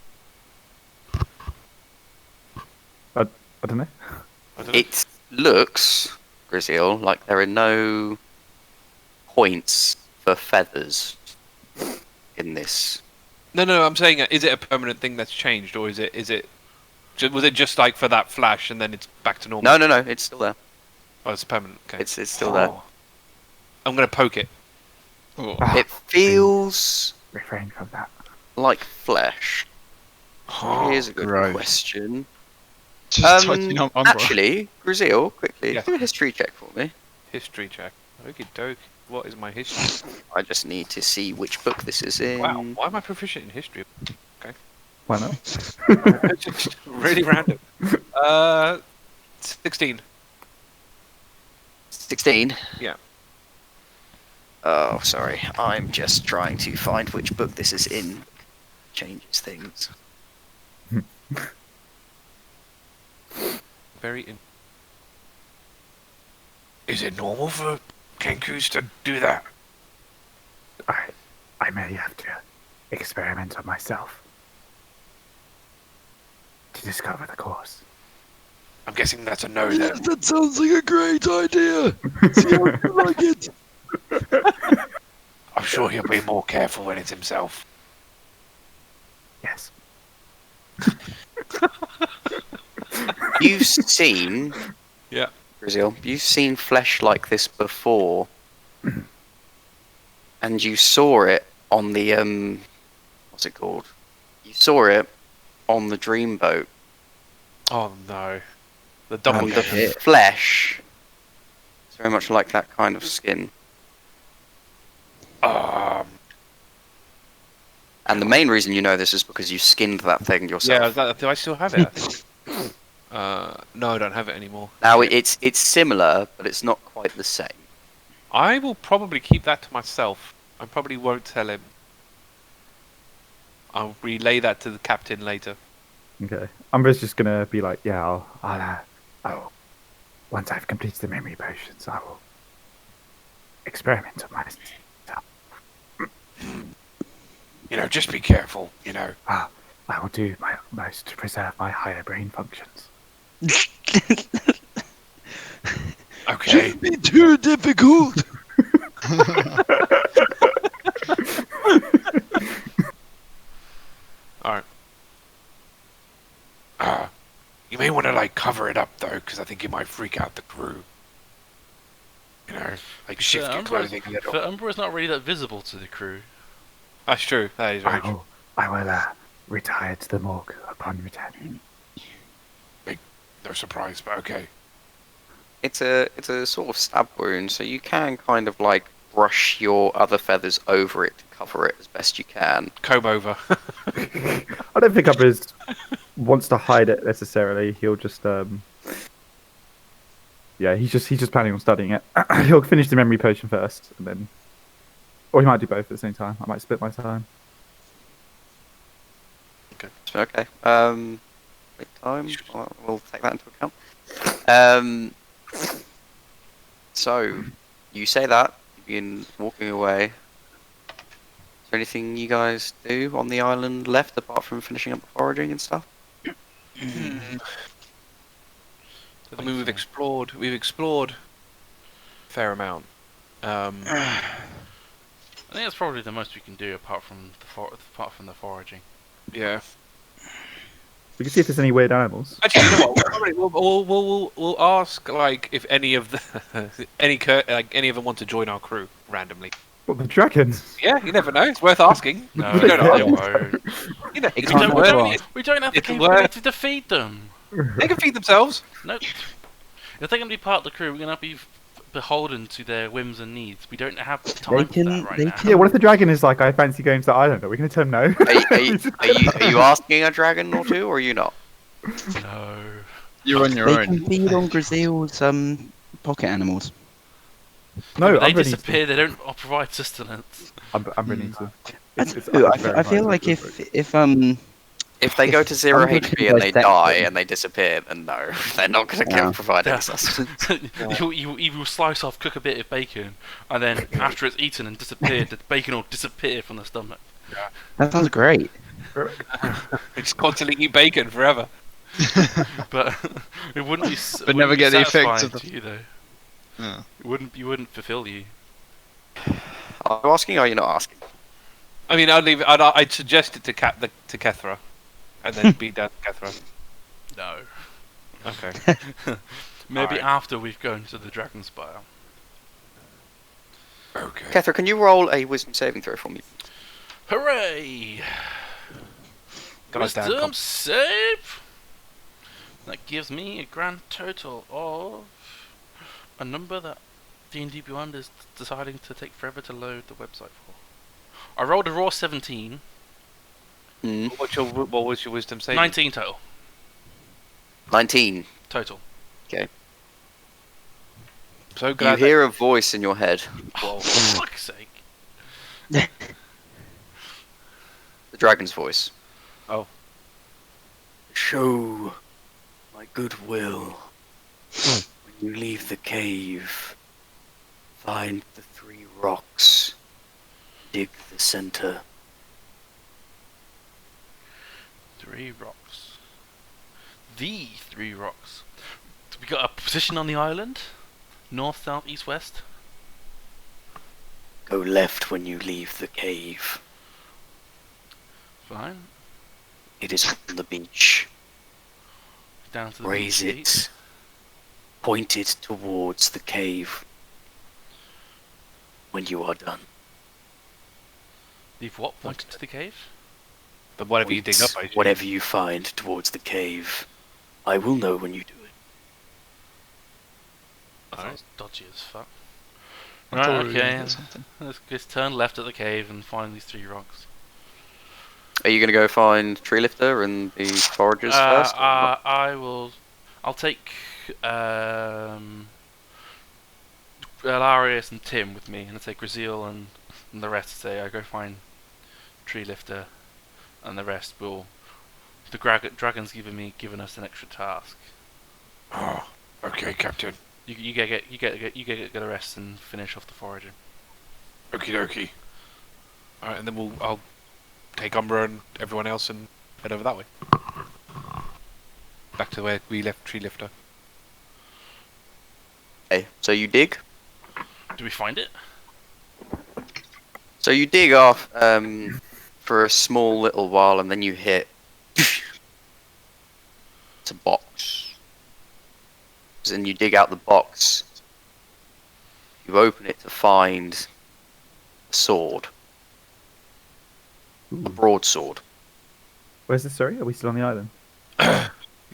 I don't know. I don't know. It looks, Gruzeel, like there are no points for feathers in this. No. I'm saying, is it a permanent thing that's changed, or was it just like for that flash and then it's back to normal? No, it's still there. Oh, it's permanent. Okay. It's still there. I'm gonna poke it. Oh. It feels Refrain from that. like flesh. Here's a good gross. question. Just touching up Umbra. Actually, Gruzeel, quickly, Yeah. do a history check for me. History check. Okie doke. What is my history? I just need to see which book this is in. Wow. Why am I proficient in history? Why not? It's just really random. 16. 16? Yeah. Oh, sorry. I'm just trying to find which book this is in. Changes things. Is it normal for Kenkus to do that? I may have to experiment on myself to discover the cause. I'm guessing that's a no Yes, then. that sounds like a great idea. See how you like it. I'm sure he'll be more careful when it's himself. Yes. You've seen... Yeah. Gruzeel, you've seen flesh like this before. And you saw it on the, what's it called? You saw it on the dreamboat. Oh no. The And double the shit. flesh is very much like that kind of skin. Um, And the main reason you know this is because you skinned that thing yourself. do I still have it? No, I don't have it anymore. Now Shit. it's similar, but it's not quite the same. I will probably keep that to myself. I probably won't tell him. I'll relay that to the captain later. Okay. Umbra's just gonna be like, yeah, I'll once I've completed the memory potions, I will experiment on myself. You know, just be careful. You know. I will do my utmost to preserve my higher brain functions. Okay. Shouldn't be too difficult. Alright. You may want to like cover it up though, because I think it might freak out the crew. You know, like shift your clothing a little. The Umbra is not really that visible to the crew. That's true. That is very true. I will retire to the morgue upon returning. No surprise, but okay. It's a sort of stab wound, so you can kind of like brush your other feathers over it to cover it as best you can. Comb over. I don't think Umbra wants to hide it necessarily. He'll just yeah, he's just planning on studying it. He'll finish the memory potion first, and then, or he might do both at the same time. I might split my time. Okay. Wait, time. We'll take that into account. So you say that you begin walking away. Is there anything you guys do on the island left apart from finishing up the foraging and stuff? I mean, we've explored a fair amount. I think that's probably the most we can do apart from the foraging. Yeah. We can see if there's any weird animals. Actually, you know what? We'll ask like if any of the any of them want to join our crew randomly. What, the dragons? Yeah, you never know. It's worth asking. No, We don't they know. won't. You know, It it's can't worth- work. We don't have the It'll capability to feed them. They can feed themselves. Nope. If they're going to be part of the crew, we're going to be beholden to their whims and needs. We don't have time for that right now. Yeah, what if the dragon is like, I fancy going to the island? Are we going to tell him no? Are you asking a dragon or two, or are you not? No. You're on your They own. can feed on Gruzeel's pocket animals. No, They Umbra needs to. disappear. They don't provide sustenance. Umbra needs to. I feel like If they go to zero Umbra HP can and they dissect die them. and they disappear, then no, they're not going to Yeah. provide Yeah. any sustenance. You will slice off, cook a bit of bacon, and then after it's eaten and disappeared, the bacon will disappear from the stomach. That sounds great. Just constantly eat bacon forever. But it wouldn't be. But never get the effects of to you though. Yeah. It wouldn't fulfill you. Are you asking or are you not asking? I mean, I'd leave it. I'd suggest it to Kethra, and then beat down Kethra. No. Okay. Maybe Alright. after we've gone to the Dragon Spire. Okay. Kethra, can you roll a wisdom saving throw for me? Hooray! Got a damn Wisdom save. That gives me a grand total of a number that D&D Beyond is deciding to take forever to load the website for. I rolled a raw 17. Mm. What was your wisdom saving? 19 total. 19. Total. So You glad. hear a voice in your head. Oh, for fuck's sake. The dragon's voice. Oh. Show my goodwill. When you leave the cave, find the 3 rocks. Dig the center. 3 rocks. The 3 rocks. We got a position on the island? North, south, east, west? Go left when you leave the cave. Fine. It is on the beach. Down to the Raise beach it. Point it towards the cave. When you are done. Leave what pointed to the cave? But whatever you dig up, Point whatever you find towards the cave. I will know when you do it. Alright, dodgy as fuck. I Right, thought we were gonna okay. get something. Let's turn left at the cave and find these 3 rocks. Are you going to go find Tree Lifter and the foragers first? Or not? I'll take Alarias and Tim with me, and I'll take Gruzeel and the rest. Say I go find Tree Lifter, and the rest will. The dragon's given us an extra task. Oh, okay, Captain. You get the rest and finish off the foraging. Okie dokie. Alright, and then I'll take Umbra and everyone else and head over that way. Back to where we left Tree Lifter. Okay, so you dig. Do we find it? So you dig off for a small little while, and then you hit. It's a box. Then you dig out the box. You open it to find a sword, a broadsword. Where's this? Sorry, are we still on the island?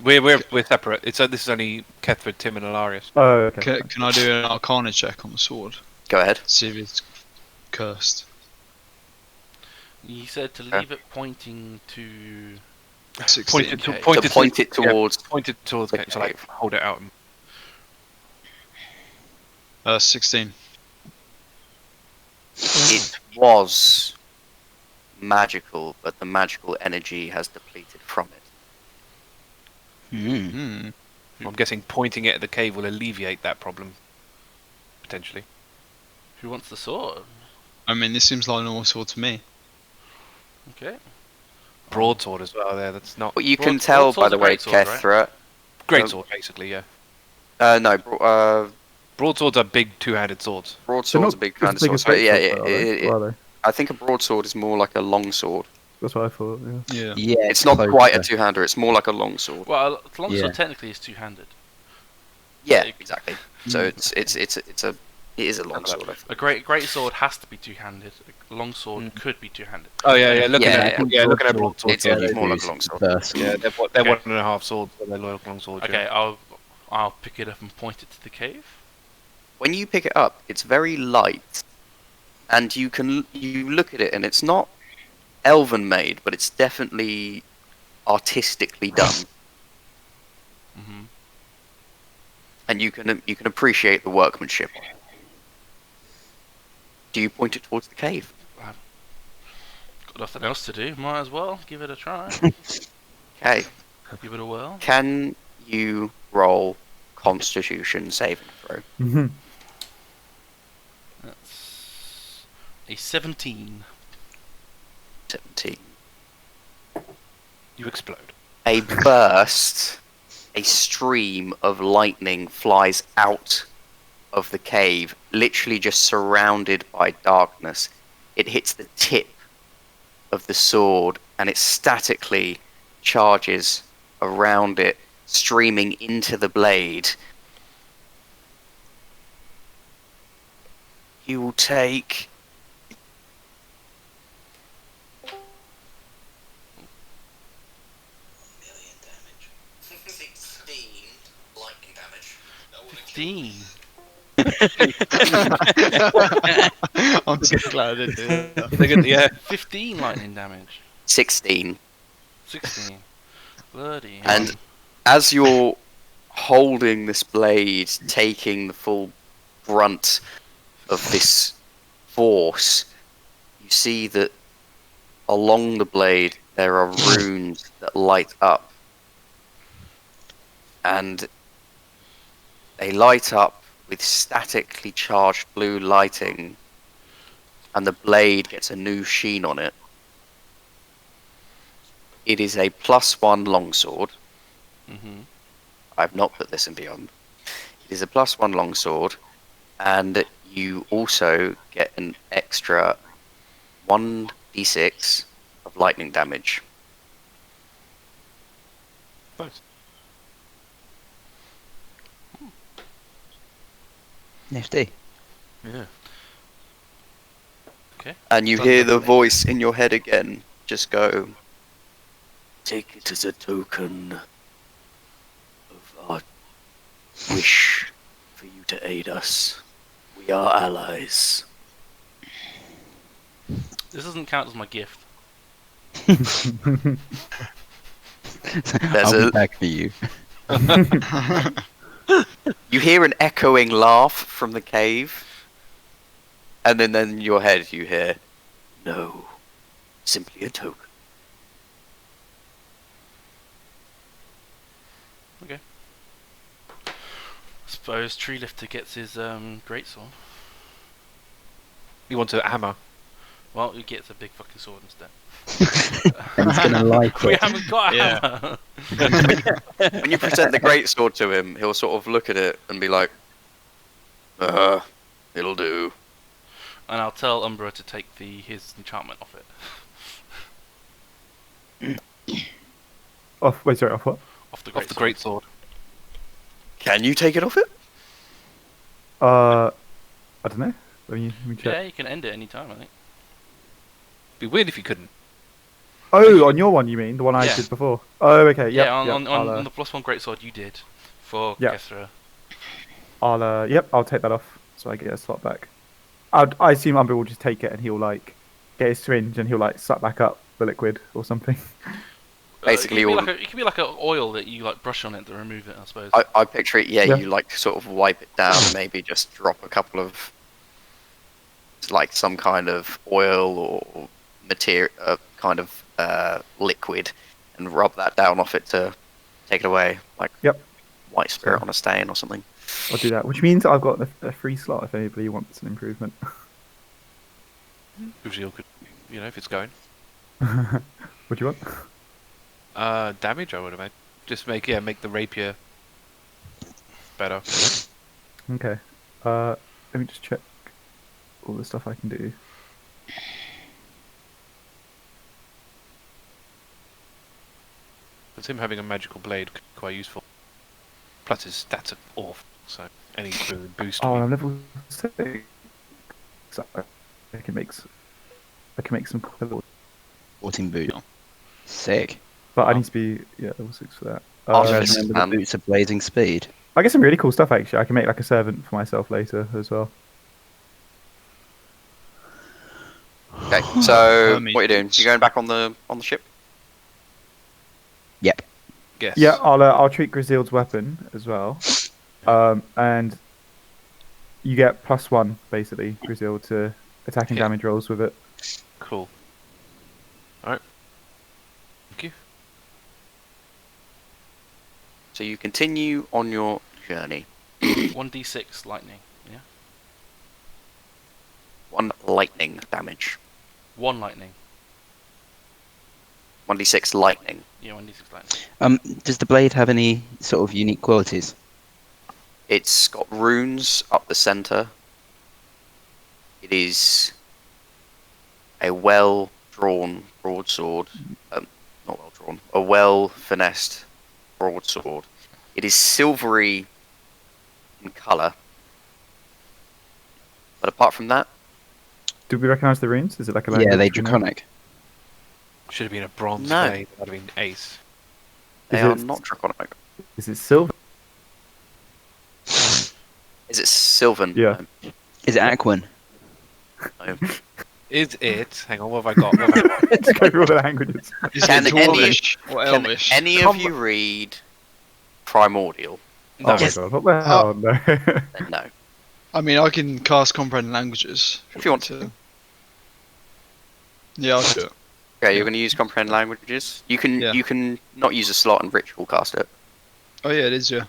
We're separate. This is only Kethra, Tim, and Alarias. Oh, okay. Can I do an Arcana check on the sword? Go ahead. See if it's cursed. You said to leave it pointing to. 16. To point it towards. Point it towards the the cave. So like cave. hold it out. And 16. It was magical, but the magical energy has depleted from it. Hmm. I'm guessing pointing it at the cave will alleviate that problem. Potentially. Who wants the sword? I mean, this seems like a normal sword to me. Okay. Broadsword as well there. That's not... But you can Broadsword's tell, by a the way, greatsword, right? Kethra. Greatsword, basically, yeah. No, Broadswords are big two-handed swords. broadsword's a big kind of sword. So yeah, I think a broadsword is more like a long sword. That's what I thought. Yeah. Yeah. Yeah, It's not closer. quite a two-hander. It's more like a long sword. Well, a longsword Yeah. technically is two-handed. Yeah, Like- exactly. So it is a long sword. I think. A great sword has to be two-handed. A long sword could be two-handed. Oh yeah. Looking Yeah, at looking at broadsword. It's more like a long sword. First. Yeah, they're Okay. 1.5 swords, but they're long swords. Okay, Yeah. I'll pick it up and point it to the cave. When you pick it up, it's very light, and you look at it, and it's not elven made, but it's definitely artistically done, Mm-hmm. and you can appreciate the workmanship. Do you point it towards the cave? Got nothing else to do. Might as well give it a try. Okay. Give it a whirl. Can you roll Constitution saving throw? Mm-hmm. That's a 17. 17. You explode. A burst, a stream of lightning flies out of the cave, literally just surrounded by darkness. It hits the tip of the sword, and it statically charges around it, streaming into the blade. You will take... million damage. 16 lightning damage. 15. I'm so glad I did that. Yeah. 15 lightning damage. 16. 16. Bloody And hell. as you're holding this blade, taking the full brunt of this force, you see that along the blade there are runes that light up. And they light up with statically charged blue lighting, and the blade gets a new sheen on it. It is a +1 longsword. Mm-hmm. I've not put this in Beyond. It is a +1 longsword, and you also get an extra 1d6 of lightning damage. Nice. Nifty. Yeah. And you hear the voice in your head again just go, "Take it as a token of our wish for you to aid us. We are allies. This doesn't count as my gift. There's I'll a- be back for you. You hear an echoing laugh from the cave, and then in your head you hear, "No, simply a token." Suppose Tree Lifter gets his greatsword. You want a hammer? Well, he gets a big fucking sword instead. And he's gonna like We it. haven't got a Yeah. hammer. When you present the greatsword to him, he'll sort of look at it and be like, it'll do." And I'll tell Umbra to take his enchantment off it. Off what? Off the Off the greatsword. greatsword. Can you take it off it? I don't know. Let me check. Yeah, you can end it any time, I think. Be weird if you couldn't. Oh, on your one you mean? The one I Yeah. did before? Oh, okay. Yep, Yeah, yep, on I'll, the +1 greatsword you did for Yeah. Kethra. I'll take that off so I get a slot back. I assume Umbra will just take it and he'll like get his syringe and he'll like suck back up the liquid or something. Basically, it all could be like an oil that you like brush on it to remove it, I suppose. I picture it. Yeah, Yeah. you like sort of wipe it down, and maybe just drop a couple of like some kind of oil or material, kind of liquid, and rub that down off it to take it away, like Yep. white spirit So- on a stain or something. I'll do that, which means I've got a free slot if anybody wants an improvement. Gruzeel could, if it's going. What do you want? Damage, I would imagine. Just make the rapier better. Okay. Let me just check all the stuff I can do. But him having a magical blade could be quite useful. Plus his stats are awful, so any boost. Oh, I'm level 6. So I can make some cool, 14 boot. Sick. but I Oh. need to be level 6 for that. Do you guys Artificer, remember the boots of blazing speed? I get some really cool stuff actually. I can make like a servant for myself later as well. Okay, so Hermes what are you doing? boots. You going back on the ship? Yep. Yes. Yeah, I'll treat Gruzeel's weapon as well, and you get +1 basically, Gruzeel, to attack and Okay. damage rolls with it. Cool. Alright. Thank you. So you continue on your journey. 1d6 lightning, yeah? 1 lightning damage. 1 lightning. 1d6 lightning. Yeah, 1d6 lightning. Does the blade have any sort of unique qualities? It's got runes up the center. It is a well-drawn broadsword. Not well-drawn. A well-finessed broadsword. It is silvery in colour. But apart from that, Do we recognise the runes? Is it like a Yeah, language? they you know? draconic. Should have been a bronze No. blade. That would have been ace. they Is are it- not draconic. Is it silver? Is it Sylvan? Yeah. Is it Aquan? No. Is it? Hang on, what have I got? What have I got? Let's go through all the languages. Is Can it any- Dwarvish or Can Elvish? any of you read Primordial? No. Oh my god, what the hell? No. Then no. I mean, I can cast Comprehend Languages. If you want to. Yeah, I'll do it. Okay, you're going to use comprehend languages. You can Yeah. you can not use a slot and ritual cast it. Oh yeah, it is. Yeah.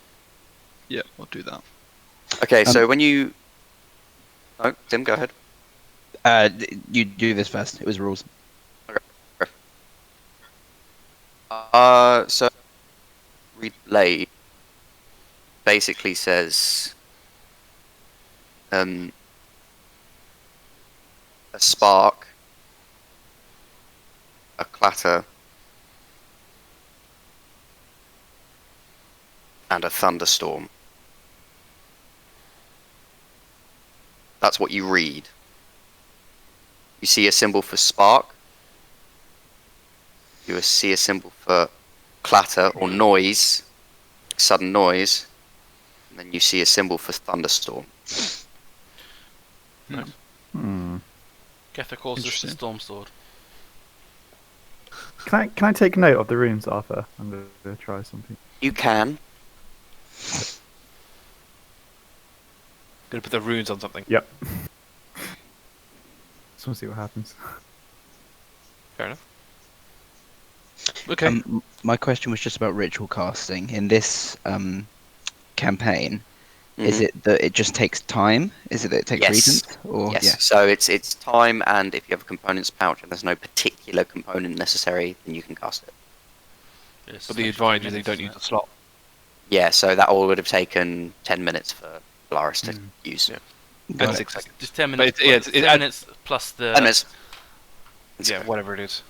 Yeah, I'll do that. Okay, so when you oh, Tim, go ahead. You do this first. It was rules. So relay basically says a spark, a clatter, and a thunderstorm. That's what you read. You see a symbol for spark. You see a symbol for clatter or noise, sudden noise. and then you see a symbol for thunderstorm. Hmm. Kethra calls this the Interesting. Storm Sword. Can I take note of the runes, Arthur? I'm gonna try something. You can. Gonna put the runes on something. Yep. Just want to see what happens. Fair enough. Okay. My question was just about ritual casting. In this campaign, is Mhm. it that it just takes time? Is it that it takes Yes. regents? Or Yes. So it's time, and if you have a components pouch and there's no particular component necessary, then you can cast it. Yes, But the extra advantage is they minutes, don't isn't use it? the slot. Yeah. So that all would have taken 10 minutes for Alarias to use. Yeah. Got And it. 6 seconds. Just 10 But minutes. it's- 10 it- minutes plus the. 10 minutes. Yeah, whatever it is.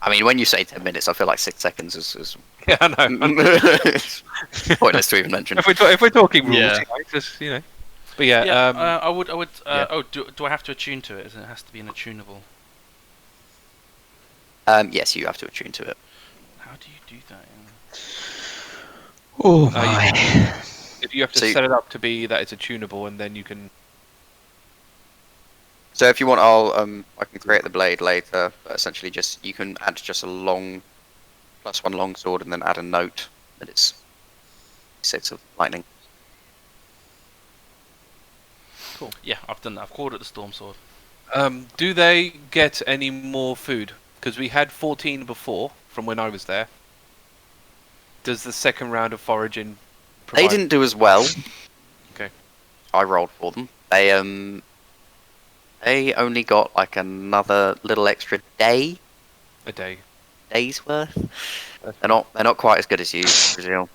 I mean, when you say 10 minutes, I feel like 6 seconds is Yeah, I know. pointless to even mention. If we're talking rules, Yeah. just But yeah, Yeah, I would. yeah. Oh, do I have to attune to it? It has to be an attunable. Yes, you have to attune to it. How do you do that? Oh you- my! if you have to So- set it up to be that it's attunable, and then you can. So if you want, I can create the blade later. But essentially, just you can add just a long +1 long sword, and then add a note that it's 6 of lightning. Cool. Yeah, I've done that. I've called it the Storm Sword. Do they get any more food? Because we had 14 before from when I was there. Does the second round of foraging? They Provide... didn't do as well. Okay. I rolled for them. They only got like another little extra day's a day. worth. They're not quite as good as you, Gruzeel.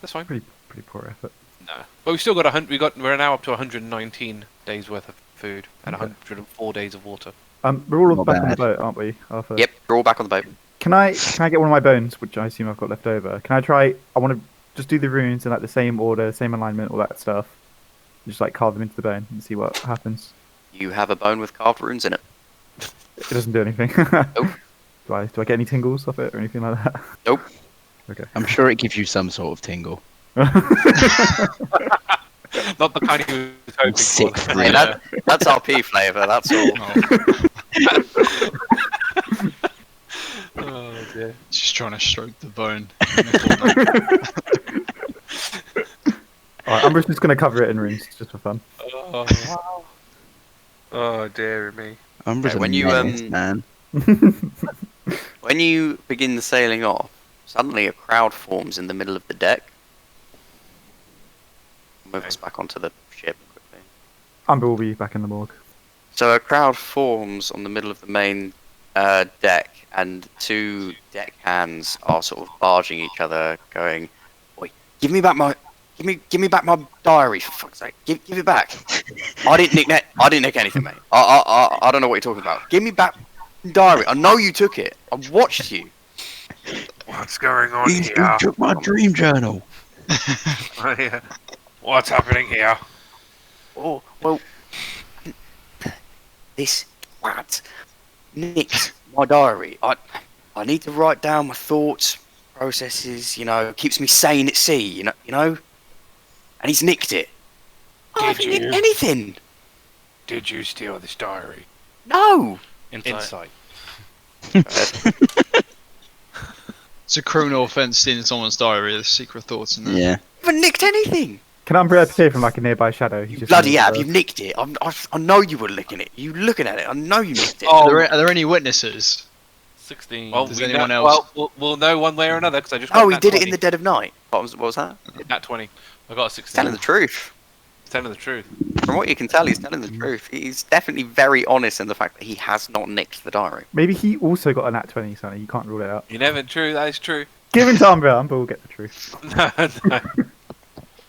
That's fine. Pretty poor effort. No, but we've still got 100. We're now up to 119 days worth of food and Okay. 104 days of water. We're all Not back on the bad. boat, aren't we, Arthur? Yep, you're all back on the boat. Can I get one of my bones, which I assume I've got left over? Can I try? I want to just do the runes in like the same order, same alignment, all that stuff. Just like carve them into the bone and see what happens. You have a bone with carved runes in it. It doesn't do anything. Nope. Do I get any tingles off it or anything like that? Nope. Okay. I'm sure it gives you some sort of tingle. Not the kind you was hoping Sick for. Hey, that's RP flavour. That's all. Oh dear. Just trying to stroke the bone. Alright, Umbra's just going to cover it in runes just for fun. Oh, wow. Oh dear me. Umbra's Okay, when a you, menace, man. When you begin the sailing off, suddenly a crowd forms in the middle of the deck. Move us back onto the ship quickly. Umbra will be back in the morgue. So a crowd forms on the middle of the main deck, and 2 deck hands are sort of barging each other, going, "Oi, give me back my diary, for fuck's sake! Give it back! I didn't nick anything, mate. I don't know what you're talking about. Give me back the diary. I know you took it. I watched you. What's going on You took my dream journal. Yeah. What's happening here? Oh, well, this twat nicked my diary. I need to write down my thoughts, processes. Keeps me sane at sea. You know, and he's nicked it. I haven't Did you? nicked anything. Did you steal this diary? No. Insight. It's a criminal offence stealing someone's diary. There's secret thoughts in there. Yeah. I haven't nicked anything. Can Umbra appear from like a nearby shadow? You bloody have. You've nicked it. I know you were looking at it. You looking at it. I know you nicked it. Are there any witnesses? 16. Well, Does we anyone know, else- we'll know one way or another because I just. Oh, got he nat did it 20. in the dead of night. What was that? Nat 20. I got a He's 16. telling the truth. Telling the truth. From what you can tell, he's telling the truth. He's definitely very honest in the fact that he has not nicked the diary. Maybe he also got a nat 20, Sonny. You can't rule it out. You never true. That is true. Give him to Umbra. Umbra will get the truth. No.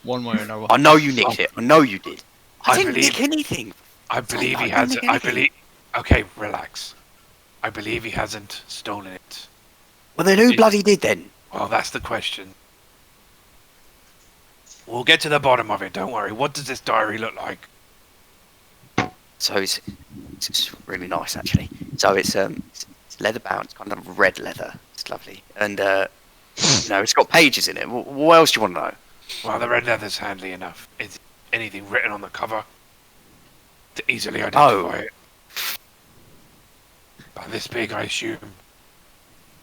One way or another. I know you nicked it. I know you did. I I didn't believe- nick anything. I believe he I has. didn't nick I anything. believe. Okay, relax. I believe he hasn't stolen it. Well, then who It- bloody did then? Well, that's the question. We'll get to the bottom of it. Don't worry. What does this diary look like? So it's really nice actually. So it's leather bound. It's kind of red leather. It's lovely, and it's got pages in it. What else do you want to know? Well, the red leather's handy enough. Is anything written on the cover to easily Oh. identify it? About this big, I assume.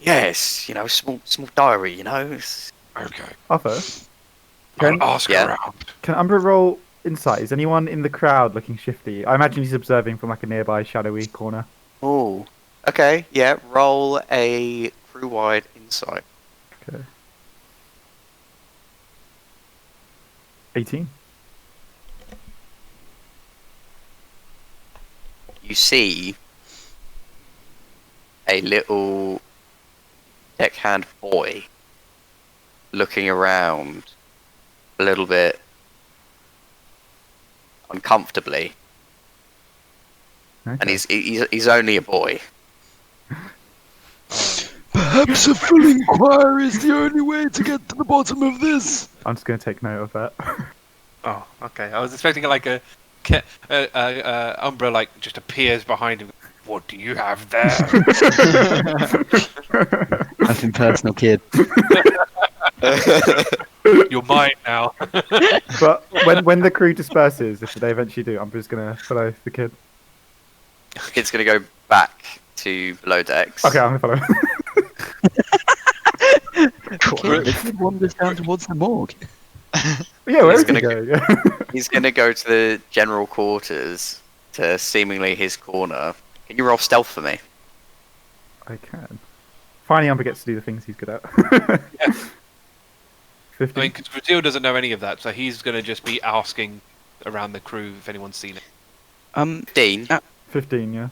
Yes, small diary, It's- Okay. Arthur, Can- I'll ask Yeah. around. can Umbra roll insight? Is anyone in the crowd looking shifty? I imagine he's observing from like a nearby shadowy corner. Oh, okay, yeah. Roll a crew-wide insight. Okay. 18. You see a little deckhand boy looking around a little bit uncomfortably, and Okay. he's only a boy. Perhaps a full inquiry is the only way to get to the bottom of this. I'm just going to take note of that. Oh, okay. I was expecting like a Umbra like just appears behind him. What do you have there? Nothing personal, kid. You're mine now. But when the crew disperses, if they eventually do, I'm just going to follow the kid. Kid's gonna go back to below decks. Okay, I'm going to follow. Okay, the kid wanders down towards the morgue. Yeah, where He's is he gonna going? He's gonna go to the general quarters, to seemingly his corner. Can you roll stealth for me? I can. Finally, Umbra gets to do the things he's good at. Yeah. 50. I mean, because Gruzeel doesn't know any of that, so he's going to just be asking around the crew if anyone's seen it. Dean. 15, yeah.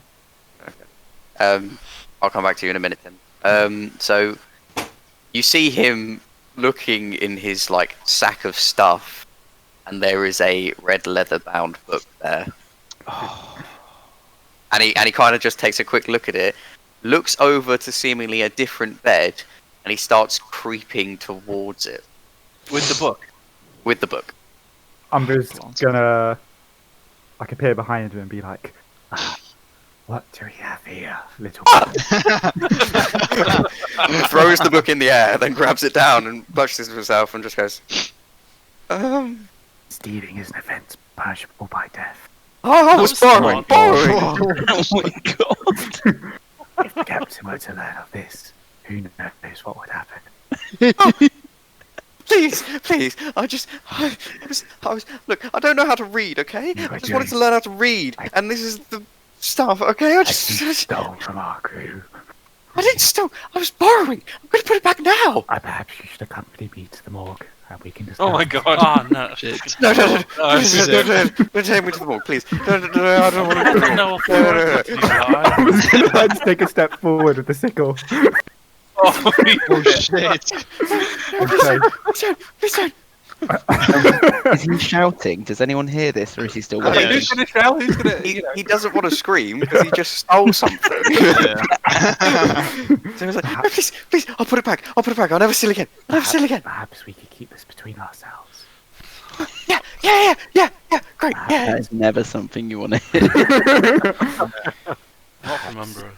I'll come back to you in a minute then. So you see him looking in his like sack of stuff, and there is a red leather bound book there. And he kind of just takes a quick look at it, looks over to seemingly a different bed, and he starts creeping towards it With the book. with the book. Umbra's gonna like appear behind him and be like, "What do we have here, little boy?" Throws the book in the air, then grabs it down and clutches it to himself and just goes, Stealing is an offence punishable by death. I was borrowing. Oh my god. If the captain were to learn of this, who knows what would happen? Please, I was, look, I don't know how to read, okay? You I are just wanted to doing- learn how to read, and this is the stuff, okay? I Stole from our crew. didn't steal, I was borrowing. I'm going to put it back now. Perhaps you should accompany me to the morgue, and we can discuss. Oh my god. Oh no. Shit. No, this is don't take me to the morgue, please. No, I don't want to go to the morgue. No No. authority, you guys. I was gonna try to take a step forward with the sickle. Oh, Oh shit. Okay. Please don't. Is he shouting? Does anyone hear this, or is he still Yeah. waiting? who's going to shout? Who's going to, He doesn't want to scream because he just stole something. So he was like, "No, please, I'll put it back. I'll never steal again. Perhaps we could keep this between ourselves. Yeah, great, yeah. That is never something you want to hear. Not from Umbra.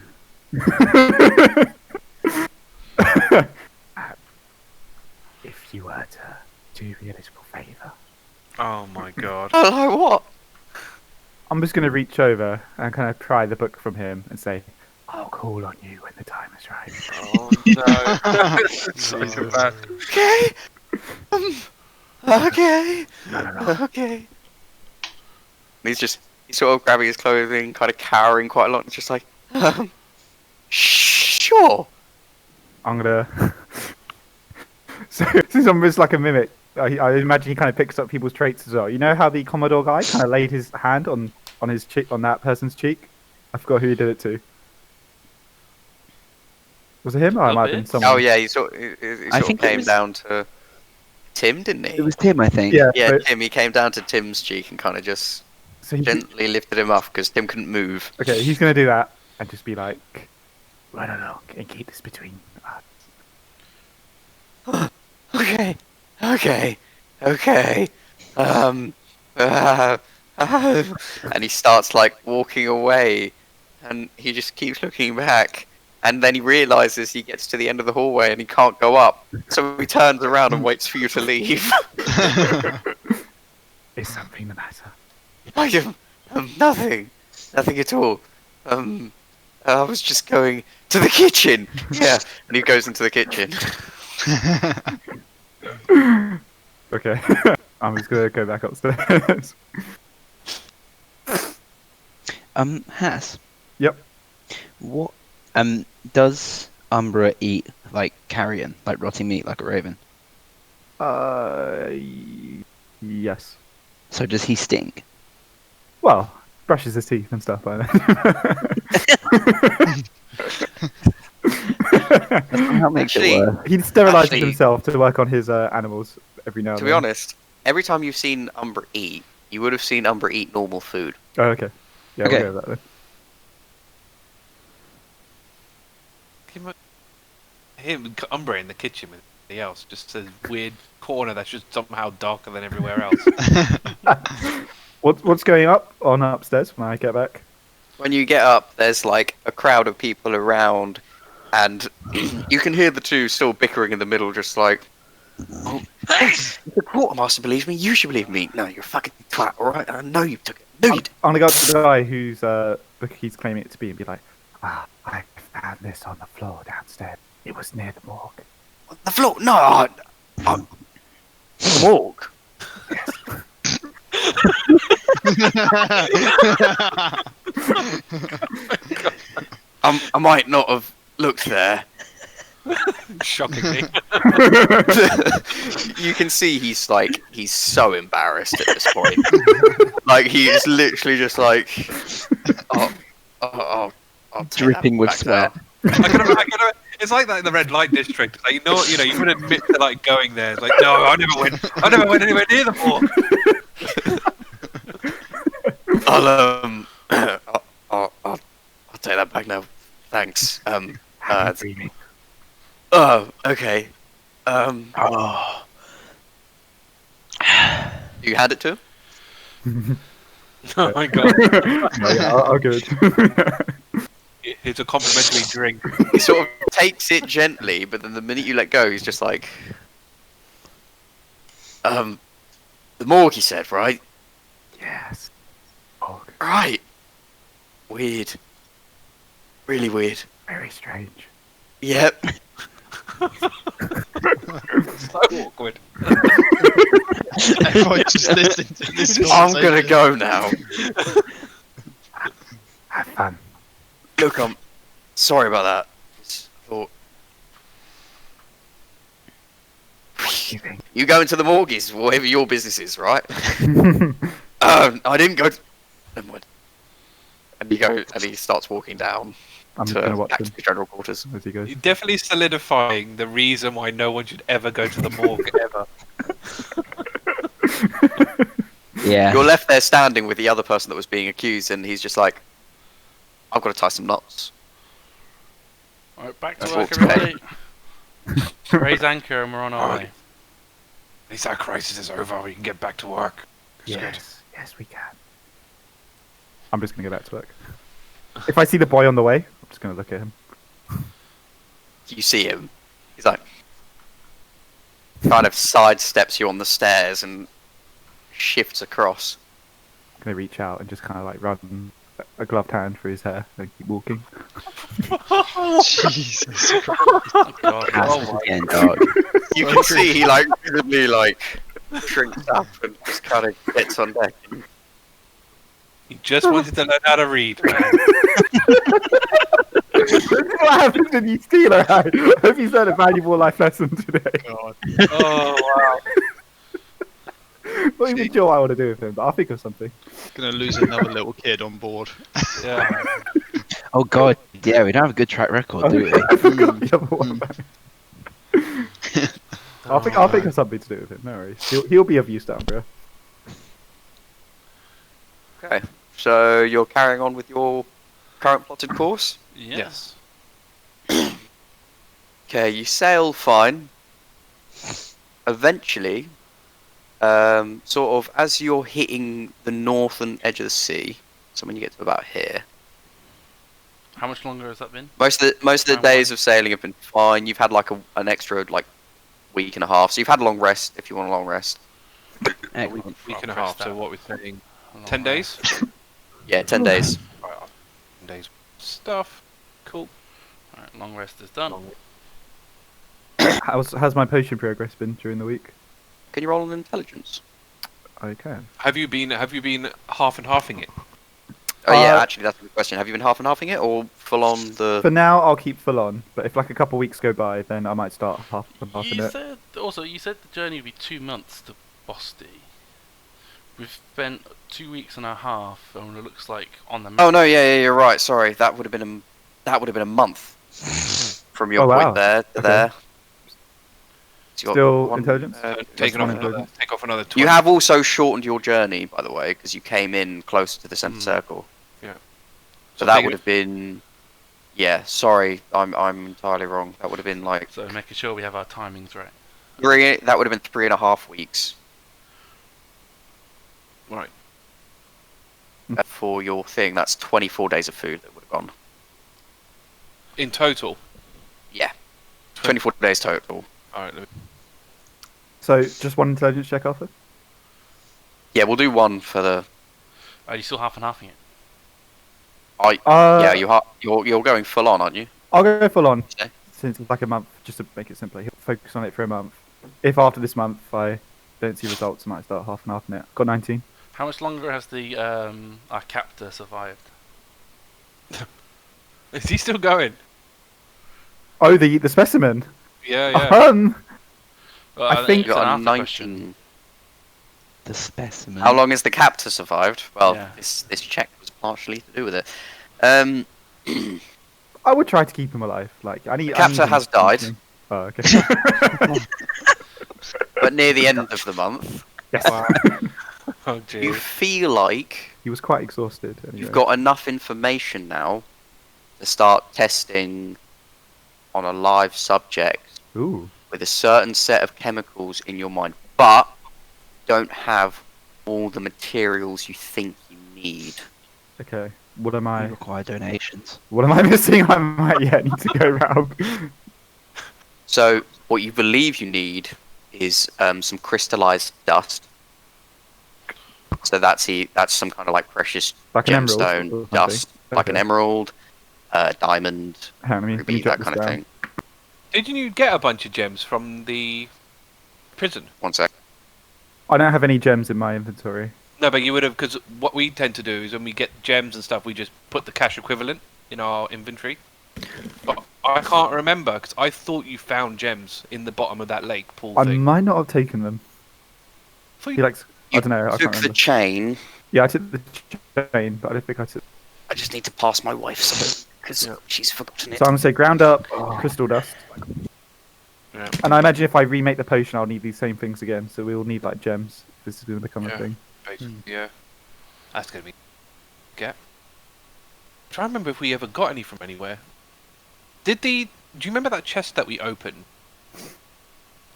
If you were to do me a little favour, Oh my god. Oh, like what? I'm just gonna reach over and kind of pry the book from him and say, "I'll call on you when the time is right." Oh no. So bad. Okay. Okay. No. Okay. And he's sort of grabbing his clothing, kind of cowering quite a lot, and just like, sure. I'm gonna. So since I'm just like a mimic, I imagine he kind of picks up people's traits as well. You know how the Commodore guy kind of laid his hand on his cheek, on that person's cheek? I forgot who he did it to. Was it him? Or it might have been bit. someone. Oh yeah, he sort of think it came was- down to Tim, didn't he? It was Tim, I think. Yeah. Yeah, but- Tim. He came down to Tim's cheek and kind of just So he, gently lifted him off because Tim couldn't move. okay, he's gonna do that and just be like, "Run along and keep this between us." Okay. And he starts like walking away, and he just keeps looking back, and then he realizes he gets to the end of the hallway and he can't go up, so he turns around and waits for you to leave. Is something the matter? Nothing. Nothing at all. I was just going to the kitchen. Yeah. And he goes into the kitchen. Okay. I'm just gonna go back upstairs. Haiss. Yep. What does Umbra eat like carrion, like rotting meat, like a raven? Yes. So does he stink? Well, brushes his teeth and stuff like that. That makes Actually, it worse. He sterilizes Actually- himself to work on his animals every now and To then. be honest, every time you've seen Umbra eat, you would have seen Umbra eat normal food. Oh, okay. Yeah, Okay. we'll go with that Him, Umbra in the kitchen with everybody else, just a weird corner that's just somehow darker than everywhere else. then. What's going up on upstairs when I get back? When you get up, there's like a crowd of people around, and you can hear the two still bickering in the middle, just like, "Oh, if the quartermaster believes me, you should believe me." No, you're a fucking twat, alright? I know you took it. No, you did. I'm gonna go up to the guy who's he's claiming it to be and be like, I found this on the floor downstairs. It was near the morgue. The floor. No, morgue. I might not have looked there. Shockingly. You can see he's so embarrassed at this point. Like he's literally just like, I'll take Dripping that with back sweat. there. It's like that in the red light district. It's like, you wouldn't admit to like going there. It's like, no, I never went anywhere near the morgue. I'll take that back now. Thanks. Dreaming. Oh, okay. Oh. You hand it to him? Oh my god. No, yeah, I'll go. It's a complimentary drink. He sort of takes it gently, but then the minute you let go, he's just like, the morgue, he said, right? Yes. Morgue. Right. Weird. Really weird. Very strange. Yep. So awkward. Everyone just listened to this I'm gonna conversation. go now. Have fun. Look, I'm sorry about that. Just thought You think? you go into the mortgage, whatever your business is, right? I didn't go. Never mind. And he starts walking down I'm gonna to watch back him to the general quarters. as he goes. You're definitely solidifying the reason why no one should ever go to the morgue ever. Yeah. You're left there standing with the other person that was being accused, and he's just like, "I've got to tie some knots." Alright, back to That's work, what's everybody. Raise anchor and we're on our way. At least our crisis is over. We can get back to work. It's good. Yes, we can. I'm just gonna go back to work. If I see the boy on the way, I'm just gonna look at him. You see him. He's like, kind of sidesteps you on the stairs and shifts across. I'm gonna reach out and just kind of like run a gloved hand through his hair and keep walking. Jesus Christ. Oh god. Haiss is getting dark. You can see he like visibly like shrinks up and just kind of gets on deck. He just wanted to learn how to read, man. What happens when you steal a eye? I hope he's learned a valuable life lesson today. Oh wow. Not even sure what I want to do with him, but I'll think of something. Gonna lose another little kid on board. Yeah. Oh god, yeah, we don't have a good track record, do we? I forgot the other one. I'll think of something to do with him. No worries. He'll be of use down, bro. Okay, so you're carrying on with your current plotted course. Yes. Okay, you sail fine. Eventually, sort of as you're hitting the northern edge of the sea, so when you get to about here, How much longer has that been? most of the Around days of sailing have been fine. You've had like an extra like week and a half, so you've had a long rest if you want a long rest. Excellent. week and a I'll half. press So that. what we're saying, Long 10 days. rest. Yeah, 10 days. Right, 10 days stuff. Cool. Alright, long rest is done. Long- How's my potion progress been during the week? Can you roll an intelligence? Okay. Have you been half and halving it? Oh yeah, Uh, actually that's a good question. Have you been half and halving it, or full on the? For now, I'll keep full on. But if like a couple weeks go by, then I might start half You it. said you said the journey would be 2 months to Bosty. We've spent 2 weeks and a half, and it looks like on the map. Oh no, yeah, you're right. Sorry, that would have been a month from your Oh, wow. point there to Okay. there. So you got Still intelligence? Taking one off intelligence. another, take off another 20. You have also shortened your journey, by the way, because you came in closer to the centre circle. Yeah. So that take would it- have been. Yeah, sorry, I'm entirely wrong. That would have been like So making sure we have our timings right. three. That would have been 3.5 weeks Right. for your thing. That's 24 days of food that would have gone. In total. Yeah, 24 days total. All right. Let me, So just one intelligence check, Arthur? Yeah, we'll do one for the. Are you still half and halving it? Yeah, you're going full on, aren't you? I'll go full on Okay. since it's like a month, just to make it simpler. He'll focus on it for a month. If after this month I don't see results, I might start half and half in it. Got 19. How much longer has the our captor survived? is he still going? Oh, the specimen. Yeah, yeah. Well, I think- it's an You got a Arthur 19. question. The specimen. How long has the captor survived? Well, Yeah. this check was partially to do with it. I would try to keep him alive. Like I need. The captor I need him has to died. continue. Oh, okay. But near the end of the month, Yes. Wow. Oh, you jeez. feel like He was quite exhausted. Anyway. you've got enough information now to start testing on a live subject Ooh. with a certain set of chemicals in your mind, but don't have all the materials you think you need. Okay. What am We I? require donations. What am I missing? I might need to go round. So what you believe you need is some crystallized dust. So that's some kind of like precious Like an emerald. gemstone or something. dust, like an Okay. emerald, diamond, Hang on, let me ruby, jot that this kind of down. thing. Didn't you get a bunch of gems from the prison? One sec. I don't have any gems in my inventory. No, but you would have, because what we tend to do is when we get gems and stuff, we just put the cash equivalent in our inventory. But I can't remember, because I thought you found gems in the bottom of that lake pool I thing. might not have taken them. Thought He you- likes. I You don't know. I took can't the remember. chain. Yeah, I took the chain, but I don't think I took. I just need to pass my wife something because Yeah. she's forgotten it. So I'm gonna say ground up crystal dust. Yeah. And I imagine if I remake the potion, I'll need these same things again. So we will need like gems. If this is going to become Yeah. a thing. Basically, yeah. That's going to be... Get. I'm trying to remember if we ever got any from anywhere. Do you remember that chest that we opened?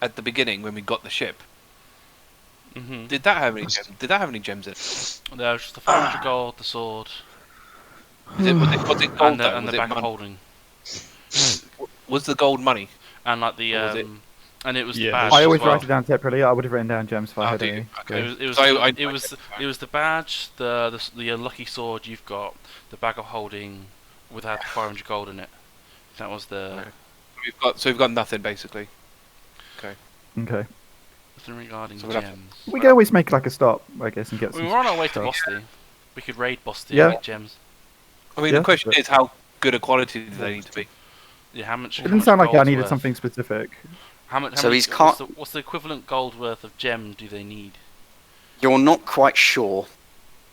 At the beginning when we got the ship? Mm-hmm. Did that have any gems? Did that have any gems in it? There was just the 500 gold, the sword, Was it gold and though? the Was it bag of mon- holding, Was the gold money? and like the Or was it- and it was Yeah, the badge. I as always well. write it down separately. I would have written down gems if I Oh, had do you? any. Okay. It was So I- it was the badge, the unlucky sword you've got, the bag of holding without 500 gold in it. That was the Right. We've got nothing basically. Okay. nothing regarding So we'll have to- gems. We can always make like a stop, I guess, and get We some. were on our way to stuff. Bosty. We could raid Bosty Yeah. and get gems. I mean, Yeah, the question but- is how good a quality do they need to be? Yeah, how much? It how didn't much sound like I gold's needed worth? something specific. How much? So he's what's the equivalent gold worth of gem do they need? You're not quite sure.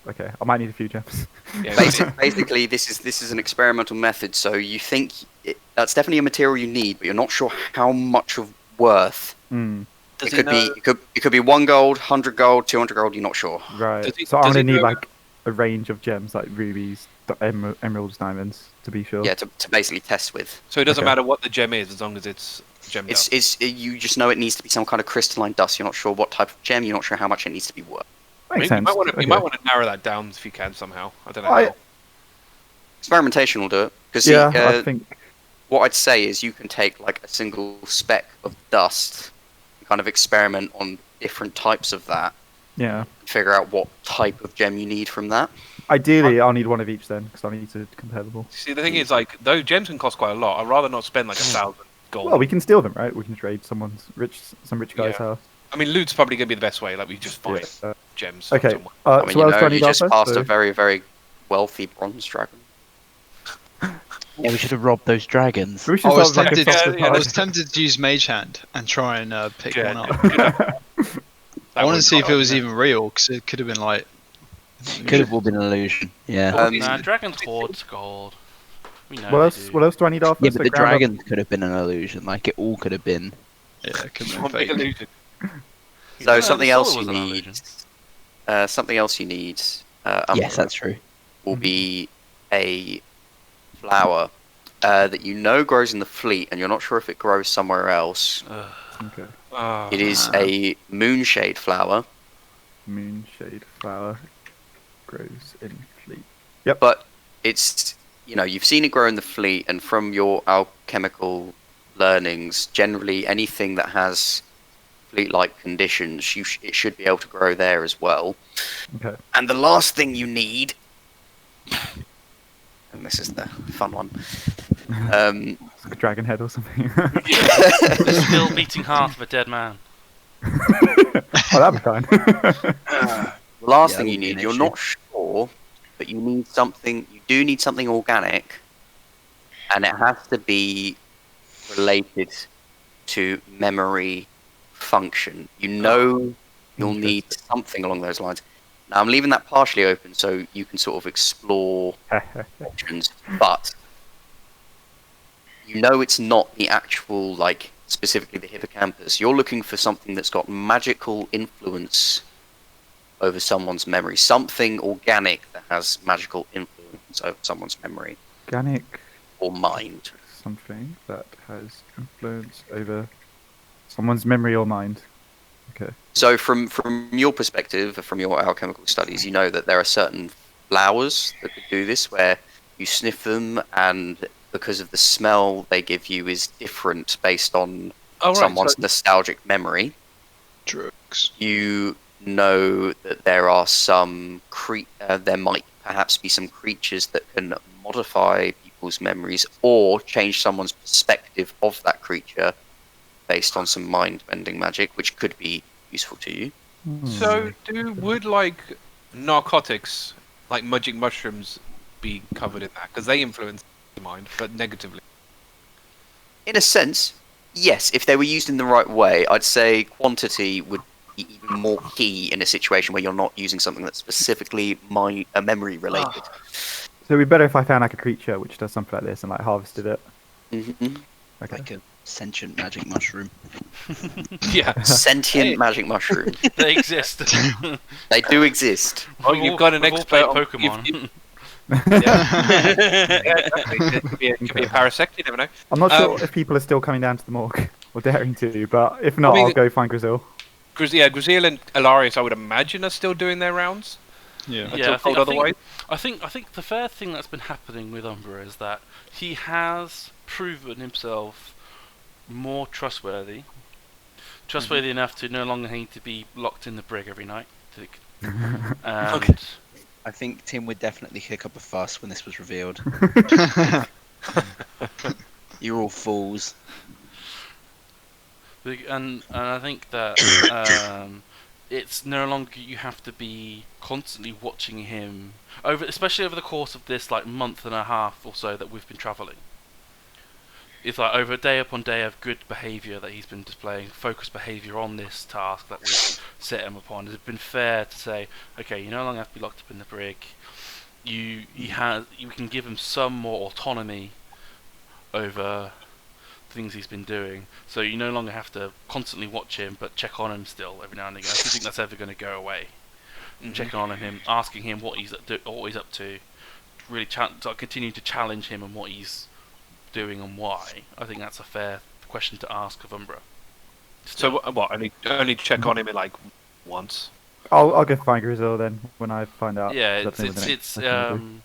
Okay, I might need a few gems. Yeah, Basically, this is an experimental method. So you think that's definitely a material you need, but you're not sure how much of worth. Hmm. does It he could know? be it could be 1 gold, 100 gold, 200 gold. You're not sure. Right. Does he- So I'm does he gonna need know- like a range of gems, like rubies, emeralds, diamonds, to be sure. Yeah, to basically test with. So it doesn't Okay. matter what the gem is as long as it's gemmed up. It's you just know it needs to be some kind of crystalline dust. You're not sure what type of gem. You're not sure how much it needs to be worth. Makes You sense. might want to Okay. narrow that down if you can somehow. I don't know. I- how. Experimentation will do it. Because Yeah, I think. what I'd say is you can take like a single speck of dust, and kind of experiment on different types of that, Yeah. Figure out what type of gem you need from that. Ideally, I'll need one of each then, because I need to compare them all. See, the thing is, like, those gems can cost quite a lot. I'd rather not spend like 1,000 gold. Well, we can steal them, right? We can trade some rich guy's Yeah. house. I mean, loot's probably gonna be the best way. Like, we just find Yeah. gems. Okay. somewhere. I So mean, what else do I you need just after? passed So- a very, very wealthy bronze dragon. Yeah, we should have robbed those dragons. We should I was start with, like, a tempted. soft yeah, I was advice. tempted to use Mage Hand and try and pick Yeah, one up. That I want to would- see if it was even real, because it could have been like. Could have all been an illusion. Yeah. Nah, dragons hoards gold. We know What they else? do. What else do I need after? Yeah, So but the ground up- dragons could have been an illusion. Like it all could have been. Yeah, it could have One been big fake. illusion. So Yeah, something the else sword you was an need. illusion. Something else you need. Yes, Umbra, that's true. will be a flower that you know grows in the fleet, and you're not sure if it grows somewhere else. Ugh. Okay. It is a moonshade flower, Moonshade flower grows in fleet. but it's you've seen it grow in the fleet, and from your alchemical learnings, generally anything that has fleet-like conditions, it should be able to grow there as well. Okay. And the last thing you need, and this is the fun one, It's like a dragon head or something. The still beating heart of a dead man. Oh, that'd be fine. the last Yeah, thing that you would be need, an you're issue. not sure, but you need something. You do need something organic, and it has to be related to memory function. You'll need something along those lines. Now, I'm leaving that partially open so you can sort of explore options, but it's not the actual, like, specifically the hippocampus. You're looking for something that's got magical influence over someone's memory, something organic that has magical influence over someone's memory Organic or mind. something that has influence over someone's memory or mind. Okay. So from your perspective, from your alchemical studies, you know that there are certain flowers that could do this, where you sniff them, and because of the smell they give you is different based on someone's nostalgic memory. Drugs. You know that there are some there might perhaps be some creatures that can modify people's memories or change someone's perspective of that creature based on some mind-bending magic, which could be useful to you. So, would like narcotics, like magic mushrooms, be covered in that? Because they influence the mind, but negatively. In a sense, yes, if they were used in the right way. I'd say quantity would be even more key in a situation where you're not using something that's specifically memory related. So it'd be better if I found like a creature which does something like this and like harvested it. Hmm. Okay. Like a sentient magic mushroom. Yeah. Sentient magic mushroom. They exist. They do exist. Oh, you've got an We've all expert played on Pokemon. Yeah, exactly. It could be a parasect. You never know. I'm not sure if people are still coming down to the morgue or daring to, but if not, I mean, I'll go find Gruzeel. Gruzeel and Alarias, I would imagine, are still doing their rounds. Yeah. Until told otherwise. I think the fair thing that's been happening with Umbra is that he has proven himself more trustworthy. Trustworthy enough to no longer need to be locked in the brig every night. And Okay. I think Tim would definitely kick up a fuss when this was revealed. You're all fools. and I think that it's no longer you have to be constantly watching him especially over the course of this like month and a half or so that we've been travelling. It's like over day upon day of good behaviour that he's been displaying, focused behaviour on this task that we've set him upon. It's been fair to say, okay, you no longer have to be locked up in the brig. You can give him some more autonomy over things he's been doing, so you no longer have to constantly watch him, but check on him still every now and again. I don't think that's ever going to go away. Checking on him, asking him what he's up to, really continue to challenge him on what he's doing and why. I think that's a fair question to ask of Umbra. So what? Only check on him in like once. I'll go find Gruzeel then when I find out. Yeah, that thing was in it. it's That's what I'll do.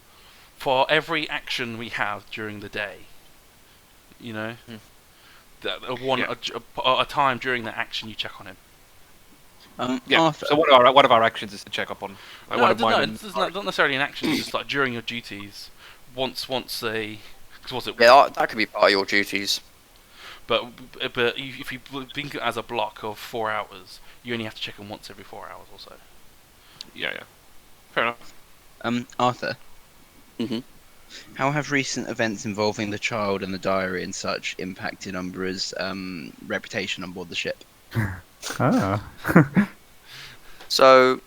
for every action we have during the day. You know, that a time during that action you check on him. Yeah. Oh, Arthur. So one of our actions is to check up on. Like, No, one of no, mine and- it's not necessarily an action. It's just like during your duties. Once they, cause what's it? Yeah, that could be part of your duties. But if you think it as a block of 4 hours, you only have to check them once every 4 hours or so. Yeah. Fair enough. Arthur. Mhm. How have recent events involving the child and the diary and such impacted Umbra's reputation on board the ship? Ah. So,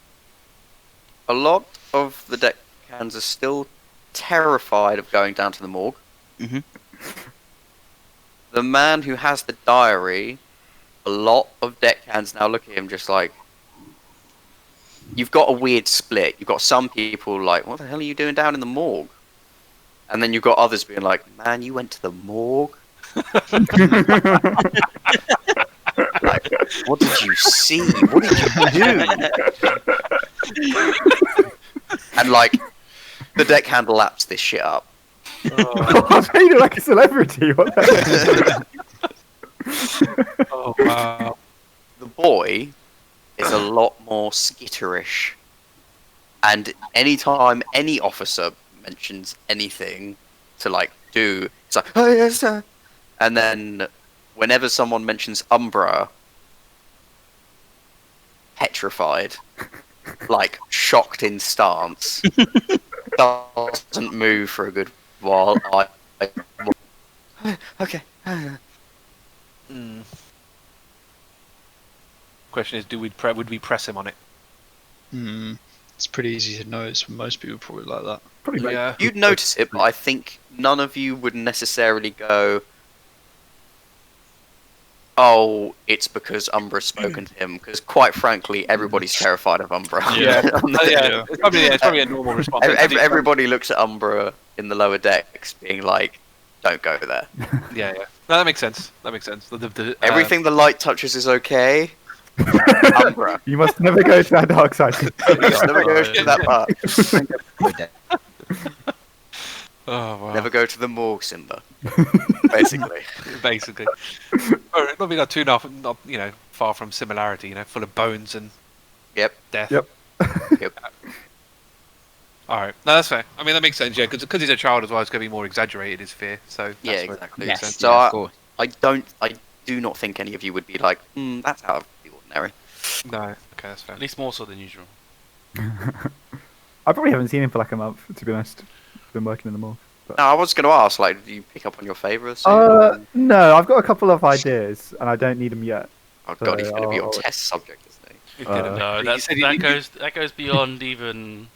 a lot of the deckhands are still terrified of going down to the morgue. Mhm. The man who has the diary, a lot of deckhands now look at him just like, you've got a weird split. You've got some people like, what the hell are you doing down in the morgue? And then you've got others being like, man, you went to the morgue? Like, what did you see? What did you do? And like, the deckhand laps this shit up. I made it like a celebrity. What the Oh wow. The boy is a lot more skitterish. And anytime any officer mentions anything to like do, it's like, oh yes sir. And then whenever someone mentions Umbra, petrified, like shocked in stance, doesn't move for a good while. Okay. Question is, would we press him on it? It's pretty easy to notice. Most people probably like that. Probably like, Yeah. You'd notice it, but I think none of you would necessarily go, oh, it's because Umbra's spoken to him, because quite frankly, everybody's terrified of Umbra. Yeah. It's probably a normal response. Everybody looks at Umbra in the lower decks being like, don't go there. Yeah. No, that makes sense. Everything the light touches is okay. Umbra. you must never go to that dark side. Just never go to that part. Oh wow. Never go to the morgue, Simba. Basically. Basically. Not we got too not far from similarity. Full of bones and Yep. death. Yep. All right. No, that's fair. I mean, that makes sense. Yeah, because he's a child as well. It's going to be more exaggerated, his fear. So that's Yeah, what exactly. makes sense. So of course. I do not think any of you would be like, that's out of the ordinary. No. Okay, that's fair. At least more so than usual. I probably haven't seen him for like a month, to be honest. Been working in the morgue. No, I was going to ask, like, do you pick up on your favourites? No, I've got a couple of ideas, and I don't need them yet. Oh god, he's going to be your I'll- test subject, isn't he? No, that goes beyond even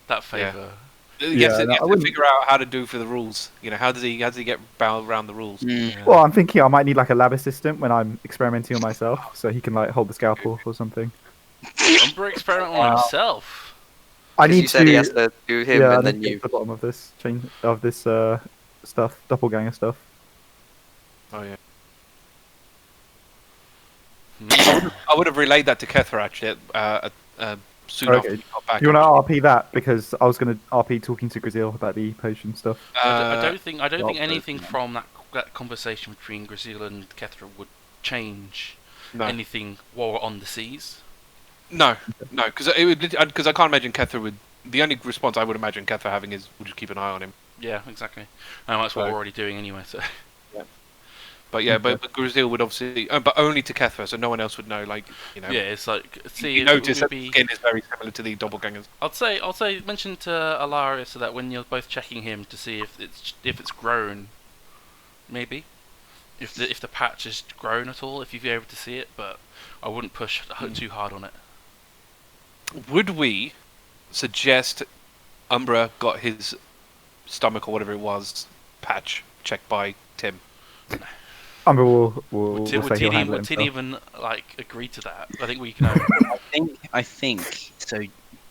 that favour. You have Yeah, no, I to wouldn't- figure out how to do for the rules. How does he get around the rules? Well, I'm thinking I might need like a lab assistant when I'm experimenting on myself, so he can like hold the scalpel or something. Umbra experiment on himself. I 'Cause need you said he has to do him, yeah, I and need then to get you... to the bottom of this stuff, doppelganger stuff. Oh yeah. Hmm. I would have relayed that to Kethra actually. Soon after Okay. you got back. You want to RP that because I was going to RP talking to Gruzeel about the potion stuff. I don't think well, anything from that conversation between Gruzeel and Kethra would change No. anything while we're on the seas. No, because I can't imagine Kethra would. The only response I would imagine Kethra having is we'll just keep an eye on him. Yeah, exactly. And that's what So- we're already doing anyway. So But yeah, but Gruzeel would obviously, but only to Kethra, so no one else would know. yeah, it's like see. You it notice would that the be, skin is very similar to the doppelgangers. I'll say mention to Alarias so that when you're both checking him to see if it's grown, maybe if the patch has grown at all, if you're able to see it, but I wouldn't push too hard on it. Would we suggest Umbra got his stomach or whatever it was patch checked by Tim? Umbra will say Would he'll Tin handle it himself. even like agree to that? I think we can. I think so.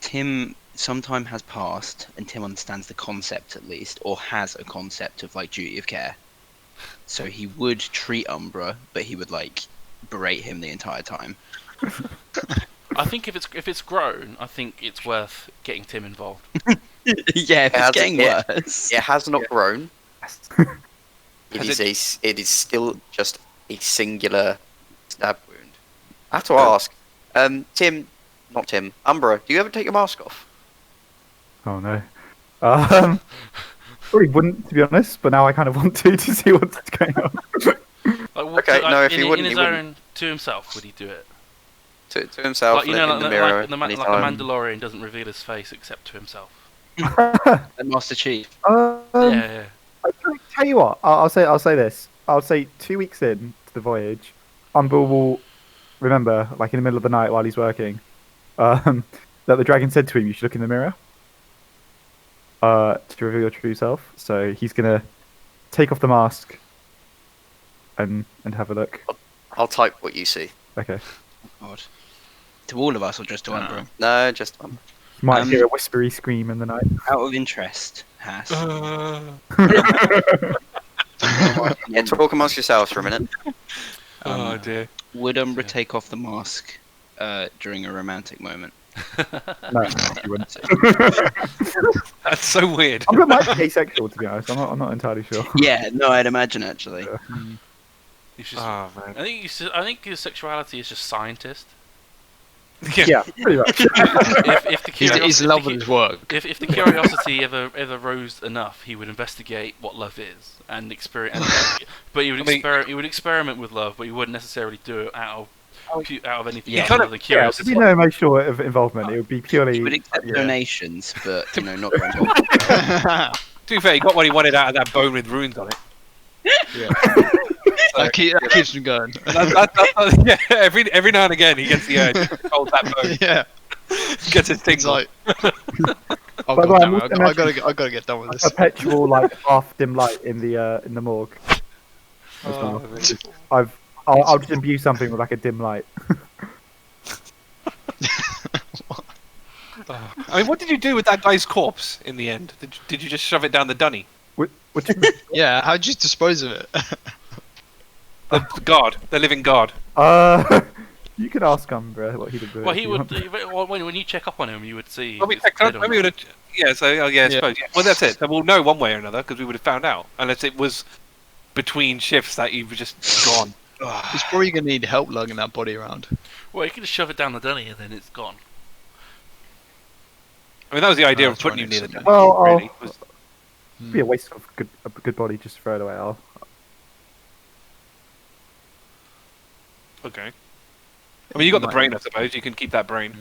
Tim sometime has passed, and Tim understands the concept at least, or has a concept of like duty of care. So he would treat Umbra, but he would like berate him the entire time. I think if it's grown, I think it's worth getting Tim involved. Yeah, if Has it's getting it- worse. It has not grown. Has It is still just a singular stab wound. I have to ask, Not Tim, Umbra, do you ever take your mask off? Oh no. Probably wouldn't, to be honest, but now I kind of want to see what's going on. Okay, no, if he wouldn't, in he his wouldn't. own to himself, would he do it? To himself, Like, you know, in the mirror. like the anytime. Mandalorian doesn't reveal his face except to himself. And Master Chief. Yeah. I tell you what, I'll say this. I'll say 2 weeks in to the voyage, Umbra will remember, like in the middle of the night while he's working, that the dragon said to him, "You should look in the mirror to reveal your true self." So he's gonna take off the mask and have a look. I'll type what you see. Okay. God. To all of us or just to Umbra? No, just You might hear a whispery scream in the night. Out of interest, Haiss. Yeah, talk amongst yourselves for a minute. Oh dear. Would Umbra take off the mask during a romantic moment? No, he wouldn't. That's so weird. Umbra might be asexual, to be honest. I'm not entirely sure. Yeah, no, I'd imagine actually. Yeah. He's just, Oh man. I think his sexuality is just scientist. Yeah, pretty much. If the He's curiosity, in love with his work. if the curiosity ever rose enough, he would investigate what love is and experience. But he would he would experiment with love, but he wouldn't necessarily do it out of anything Yeah. other than Yeah, curiosity. there'd be no emotional involvement. It would be purely. He would accept yeah. donations, but not. To be fair, he got what he wanted out of that bone with runes on it. That keeps him going. Yeah, every now and again he gets the urge to hold that bone. Yeah. Gets his It's tingle. like, oh, By the God, way, damn I'm it, also I gotta get done with a this. perpetual like half dim light in the morgue. Oh, I'll just imbue something with like a dim light. I mean, what did you do with that guy's corpse in the end? Did you just shove it down the dunny? What do you Yeah, how'd you dispose of it? The god, the living god. you can ask Umbra what he did with Well, it. he if you would. want. When you check up on him, you would see. Well, we it's checked dead up, or we not. would have, yeah, so I suppose. Yeah. Well, that's it. So we'll know one way or another because we would have found out, unless it was between shifts that you were just gone. He's probably gonna need help lugging that body around. Well, you can just shove it down the dunny and then it's gone. I mean, that was the idea Oh, of putting you that's near the funny. dunny. Well, really. Was, It'd be a waste of a good body just to throw it away. okay. I mean, you got the brain, I suppose. You can keep that brain.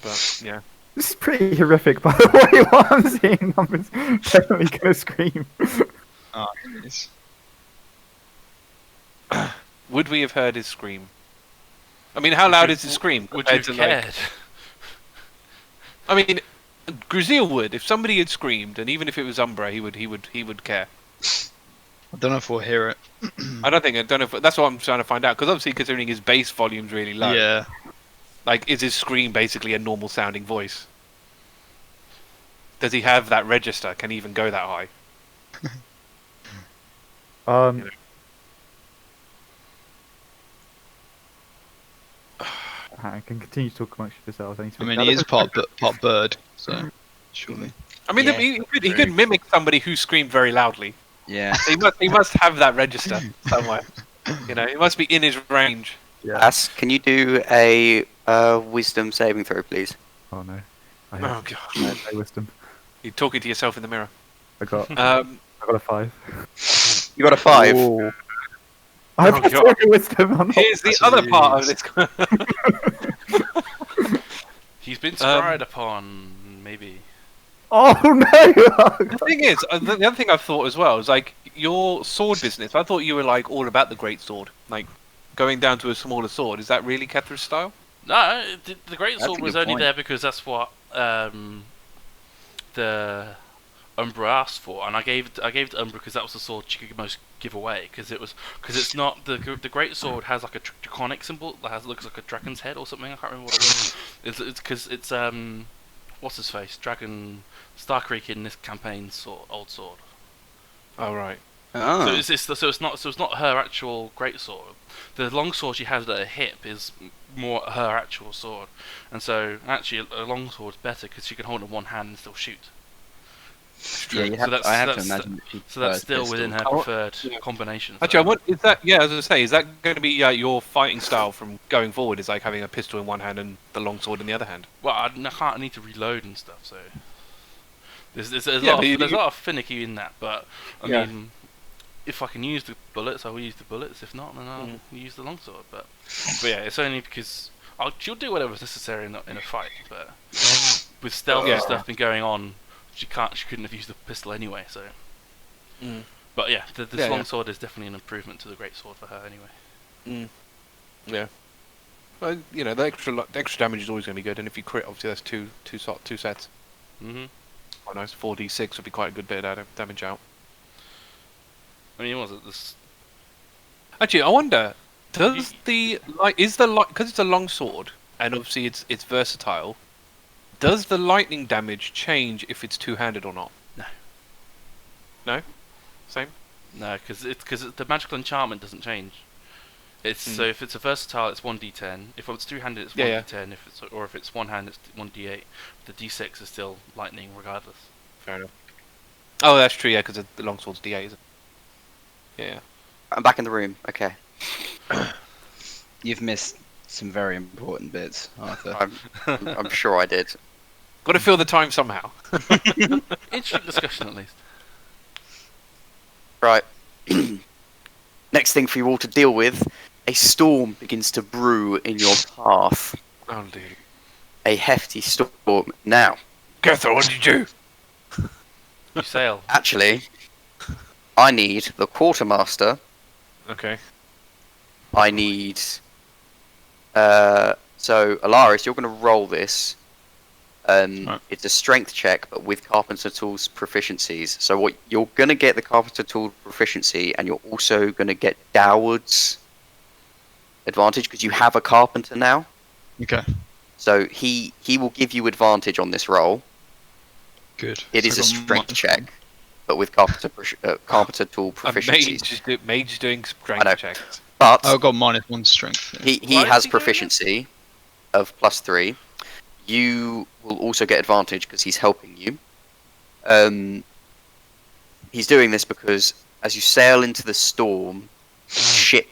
But yeah. This is pretty horrific, by the way. What I'm seeing, Umbra's definitely gonna scream. Oh, jeez. Would we have heard his scream? I mean, how loud is his scream? Would you compared have to, like- cared? I mean, Gruzeel would. If somebody had screamed, and even if it was Umbra, he would care. I don't know if we'll hear it. I don't know if that's what I'm trying to find out. Because obviously, considering his bass volume's really low, Yeah. like, is his scream basically a normal sounding voice? Does he have that register? Can he even go that high? I can continue to talk amongst yourselves. I mean, he is part bird, so surely. I mean, Yeah, he could mimic somebody who screamed very loudly. Yeah. So he must have that register somewhere. You know, it must be in his range. Ass, can you do a wisdom saving throw, please? Oh no. I Oh have god, no wisdom. you're talking to yourself in the mirror. I got a 5. You got a 5. Ooh. I have Oh, God. no wisdom. I'm not- Here's the other part of this. He's been scryed upon, maybe. Oh no! The thing is, the other thing I've thought as well is like your sword business. I thought you were like all about the great sword, like going down to a smaller sword. Is that really Kethra's style? No, the great That's sword a was good only point. there because that's what the Umbra asked for, and I gave it to Umbra because that was the sword she could most give away because it's not the great sword has like a draconic symbol that looks like a dragon's head or something. I can't remember what it was. It's because it's what's his face, Dragon Starcreek in this campaign's old sword. Oh right. Oh. So it's not her actual great sword. The long sword she has at her hip is more her actual sword, and so actually a long sword's better because she can hold it in one hand and still shoot. Yeah, you have, I have to imagine that she So that's prefers still within her pistol. preferred Yeah. combination. Actually, I want, is that, yeah, as I say, is that going to be your fighting style from going forward? Is like having a pistol in one hand and the longsword in the other hand? Well, I need to reload and stuff, so there's Yeah, but a lot of finicky in that. But I Yeah. mean, if I can use the bullets, I will use the bullets. If not, then I'll use the longsword. But yeah, it's only because she'll do whatever's necessary in a fight. But with stealth Yeah. and stuff been going on, she couldn't have used the pistol anyway. So, Mm. but yeah, this Yeah, yeah. longsword is definitely an improvement to the greatsword for her anyway. Yeah. Well, you know, the extra damage is always going to be good, and if you crit, obviously that's two sets. Mhm. Quite nice. 4d6 would be quite a good bit of damage out. I mean, was it this? Actually, I wonder, does the because it's a long sword and obviously it's versatile, does the lightning damage change if it's two-handed or not? No. No? Same? No, because the magical enchantment doesn't change. So if it's a versatile, it's 1d10. If it's two-handed, it's 1d10. If it's one-handed, it's 1d8. The d6 is still lightning regardless. Fair enough. Oh, that's true. Yeah, because the longsword's d8, isn't it? Yeah. I'm back in the room. Okay. You've missed some very important bits, Arthur. I'm sure I did. Got to fill the time somehow. Interesting discussion, at least. Right. Next thing for you all to deal with, a storm begins to brew in your path. Oh dear. A hefty storm. Now, Kethra, what did you do? You sail. actually, I need the quartermaster. Okay. I need... so, Alarias, you're going to roll this. Right. It's a strength check, but with Carpenter Tools proficiencies. So what you're going to get the Carpenter Tool proficiency, and you're also going to get Doward's advantage, because you have a Carpenter now. Okay, So he will give you advantage on this roll. good. It So is a I got strength minus check, one. but with Carpenter Tool A proficiencies. mage doing I know. strength checks. But Oh, I got -1 strength. Yeah. he Why is has he doing proficiency of +3. You will also get advantage because he's helping you. He's doing this because as you sail into the storm, the ship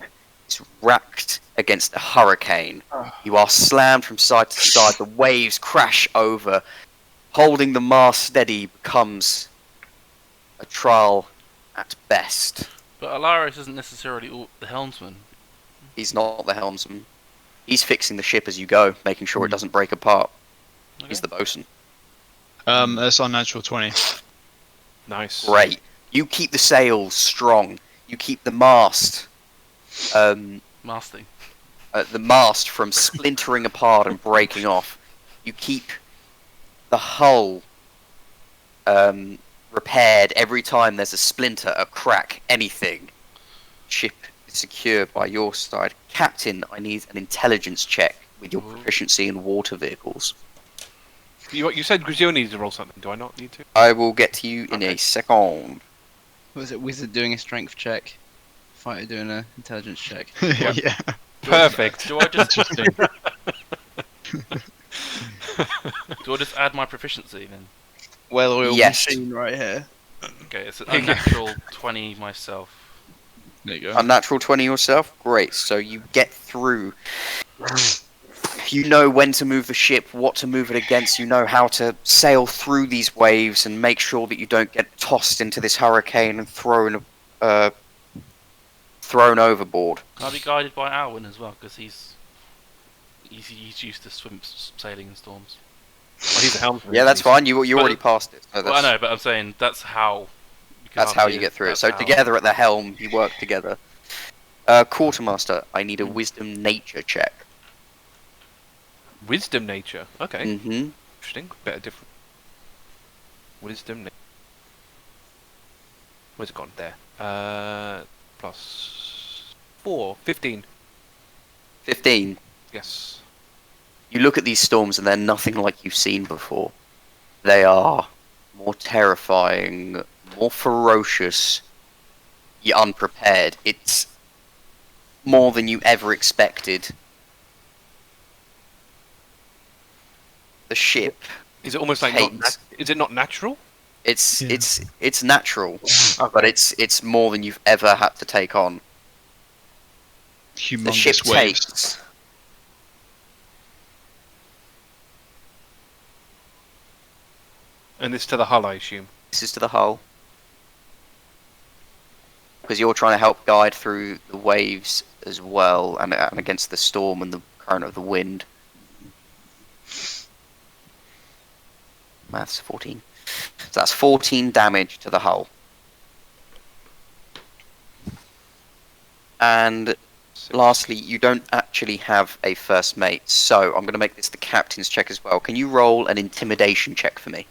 is racked against a hurricane. You are slammed from side to side. The waves crash over. Holding the mast steady becomes a trial at best. But Alarias isn't necessarily the helmsman. He's not the helmsman. He's fixing the ship as you go, making sure it doesn't break apart. Okay. He's the bosun. That's unnatural 20. Nice. Great. You keep the sails strong. You keep the mast, Masting. the mast from splintering apart and breaking off. You keep the hull repaired every time there's a splinter, a crack, anything. Ship is secure by your side. Captain, I need an intelligence check with your proficiency in water vehicles. You said Gruzeel needs to roll something. Do I not need to? I will get to you in Okay. a second. Was it wizard doing a strength check? Fighter doing an intelligence check? Yeah. Perfect. Do I just Interesting. do I just add my proficiency then? Well-oiled Yes. machine right here. Okay, it's a natural 20 myself. There you go. Unnatural 20 yourself? Great. So you get through. You know when to move the ship, what to move it against. You know how to sail through these waves and make sure that you don't get tossed into this hurricane and thrown overboard. I'll be guided by Alwyn as well, because he's used to sailing in storms. Well, he's a helmsman. Yeah, that's isn't fine. You But- already passed it. So Well, I that's, know, but I'm saying that's how. that's how you get through it. So together at the helm, you work together. Quartermaster, I need a Wisdom Nature check. he? Wisdom nature. Okay. Mm-hmm. Interesting. Better different. Wisdom nature. Where's it gone? There. +4. 15. 15. Yes. You look at these storms and they're nothing like you've seen before. They are more terrifying, more ferocious, you're unprepared. It's more than you ever expected. The ship Is it almost like Hates. is it not natural? Yeah. it's natural, but it's more than you've ever had to take on. The ship Humongous waves. takes And this to the hull, I assume. this is to the hull because you're trying to help guide through the waves as well, and against the storm and the current of the wind. Maths 14. So that's 14 damage to the hull. And lastly, you don't actually have a first mate, so I'm going to make this the captain's check as well. Can you roll an intimidation check for me?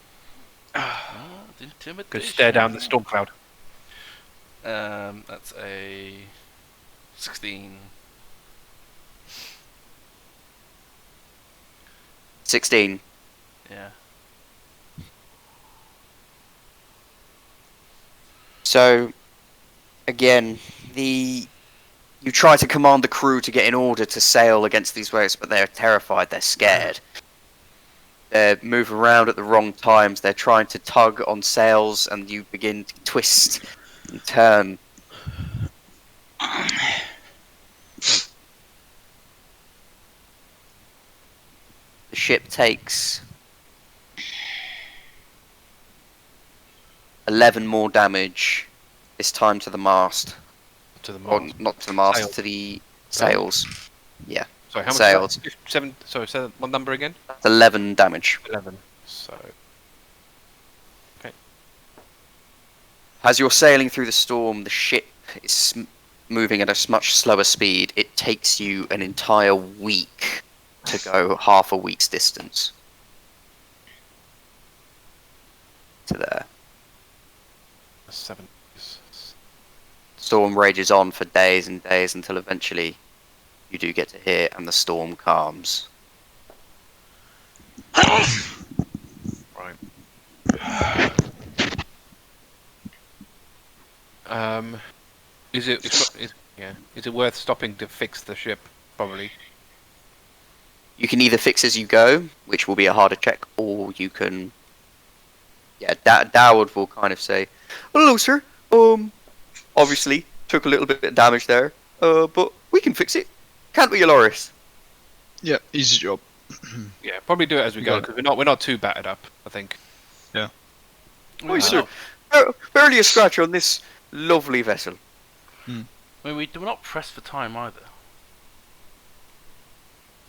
Intimidation. Go stare down the storm cloud. That's a 16. 16. Yeah. So, again, you try to command the crew to get in order to sail against these waves, but they're terrified, they're scared. They move around at the wrong times, they're trying to tug on sails, and you begin to twist and turn. The ship takes 11 more damage, this time to the mast. To the Or mast. not to the mast, Sail. to the sails. Yeah, Sorry, how much? sails. Was that? 7. Sorry, say that one number again. That's 11 damage. 11. So As you're sailing through the storm, the ship is moving at a much slower speed. It takes you an entire week to go half a week's distance to there. 7. Storm rages on for days and days until eventually you do get to here and the storm calms. Right. Is it worth stopping to fix the ship? Probably. You can either fix as you go, which will be a harder check, or you can... Yeah, Dowd will kind of say, "Hello, sir. Obviously, took a little bit of damage there, but we can fix it. Can't we, Alarias?" Yeah, easy job. Yeah, probably do it as we go Yeah. because we're not too battered up. I think. Oh, sir. Barely a scratch on this lovely vessel. I mean, we're not pressed for time either.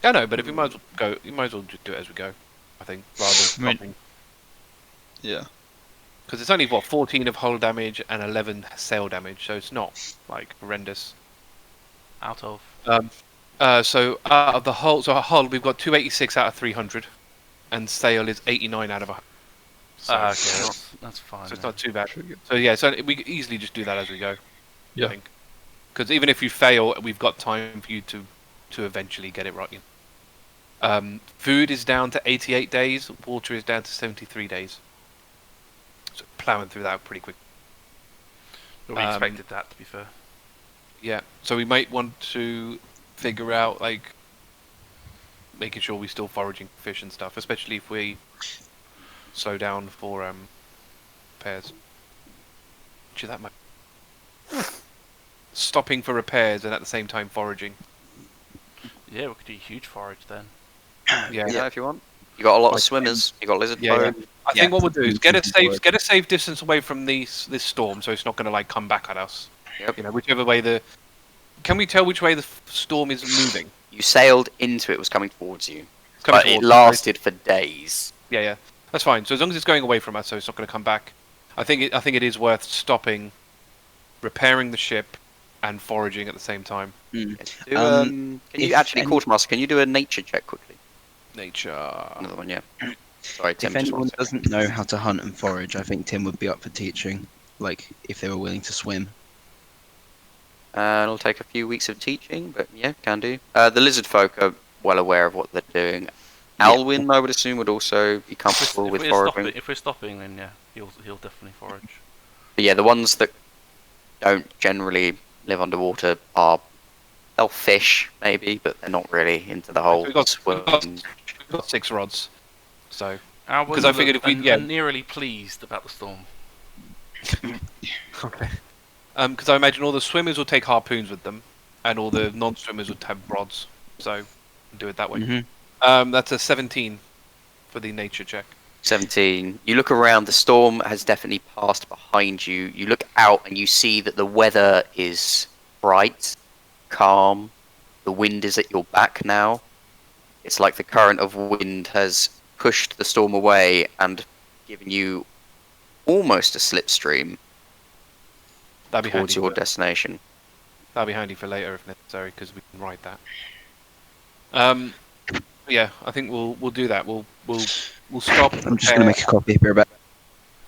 Yeah, no, but if we might as well go, you might as well just do it as we go. I think rather than I mean- stopping. Yeah. Because it's only 14 of hull damage and 11 sail damage, so it's not like horrendous. Out of. So out of the hull, hull we've got 286 out of 300, and sail is 89 out of 100. So, Okay, that's fine. so it's then. not too bad. So yeah, so we could easily just do that as we go. Yeah. I think. Because even if you fail, we've got time for you to eventually get it right. Food is down to 88 days. Water is down to 73 days. So ploughing through that pretty quick. But we expected that, to be fair. Yeah. So we might want to figure out like making sure we're still foraging fish and stuff, especially if we slow down for repairs. Actually, that might stopping for repairs and at the same time foraging. Yeah, we could do huge forage then. Yeah. Yeah, if you want. You got a lot of Like, swimmers. You got lizard Yeah, folk. I Yeah. think what we'll do is get a Forward. safe distance away from this storm, so it's not going to like come back at us. Yep. You know, whichever way the. Can we tell which way the storm is moving? You sailed into it, was coming towards you. It's coming But it towards us, lasted for days. right? Yeah, that's fine. So as long as it's going away from us, so it's not going to come back. I think it is worth stopping, repairing the ship, and foraging at the same time. Do, Um, can you if actually, any- Quartermaster, can you do a nature check quickly? Nature. Another one, yeah. Sorry, Tim. If Just anyone one second. doesn't know how to hunt and forage, I think Tim would be up for teaching. Like, if they were willing to swim. It'll take a few weeks of teaching, but yeah, can do. The lizard folk are well aware of what they're doing. Yeah. Alwyn, I would assume, would also be comfortable with foraging. If we're stopping, then yeah, he'll definitely forage. But yeah, the ones that don't generally live underwater they'll fish maybe, but they're not really into the whole We've got swimming. 6 rods, so Because I figured if we eerily pleased about the storm. Okay. Because I imagine all the swimmers will take harpoons with them, and all the non-swimmers would have rods. So, do it that way. That's a 17 for the nature check. 17. You look around, the storm has definitely passed behind you. You look out and you see that the weather is bright, calm. The wind is at your back now. It's like the current of wind has pushed the storm away and given you almost a slipstream That'd be towards handy. your destination. That'll be handy for later if necessary, because we can ride that. Yeah, I think we'll do that. We'll stop. I'm just gonna make a copy here, but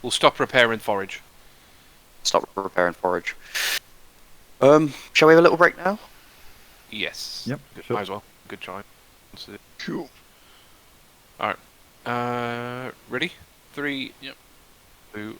We'll stop, repair, and forage. Stop, repair, and forage. Shall we have a little break now? Yes. Yep, Good, sure. might as well. Good try. Cool. All right. Ready? 3. Yep. 2.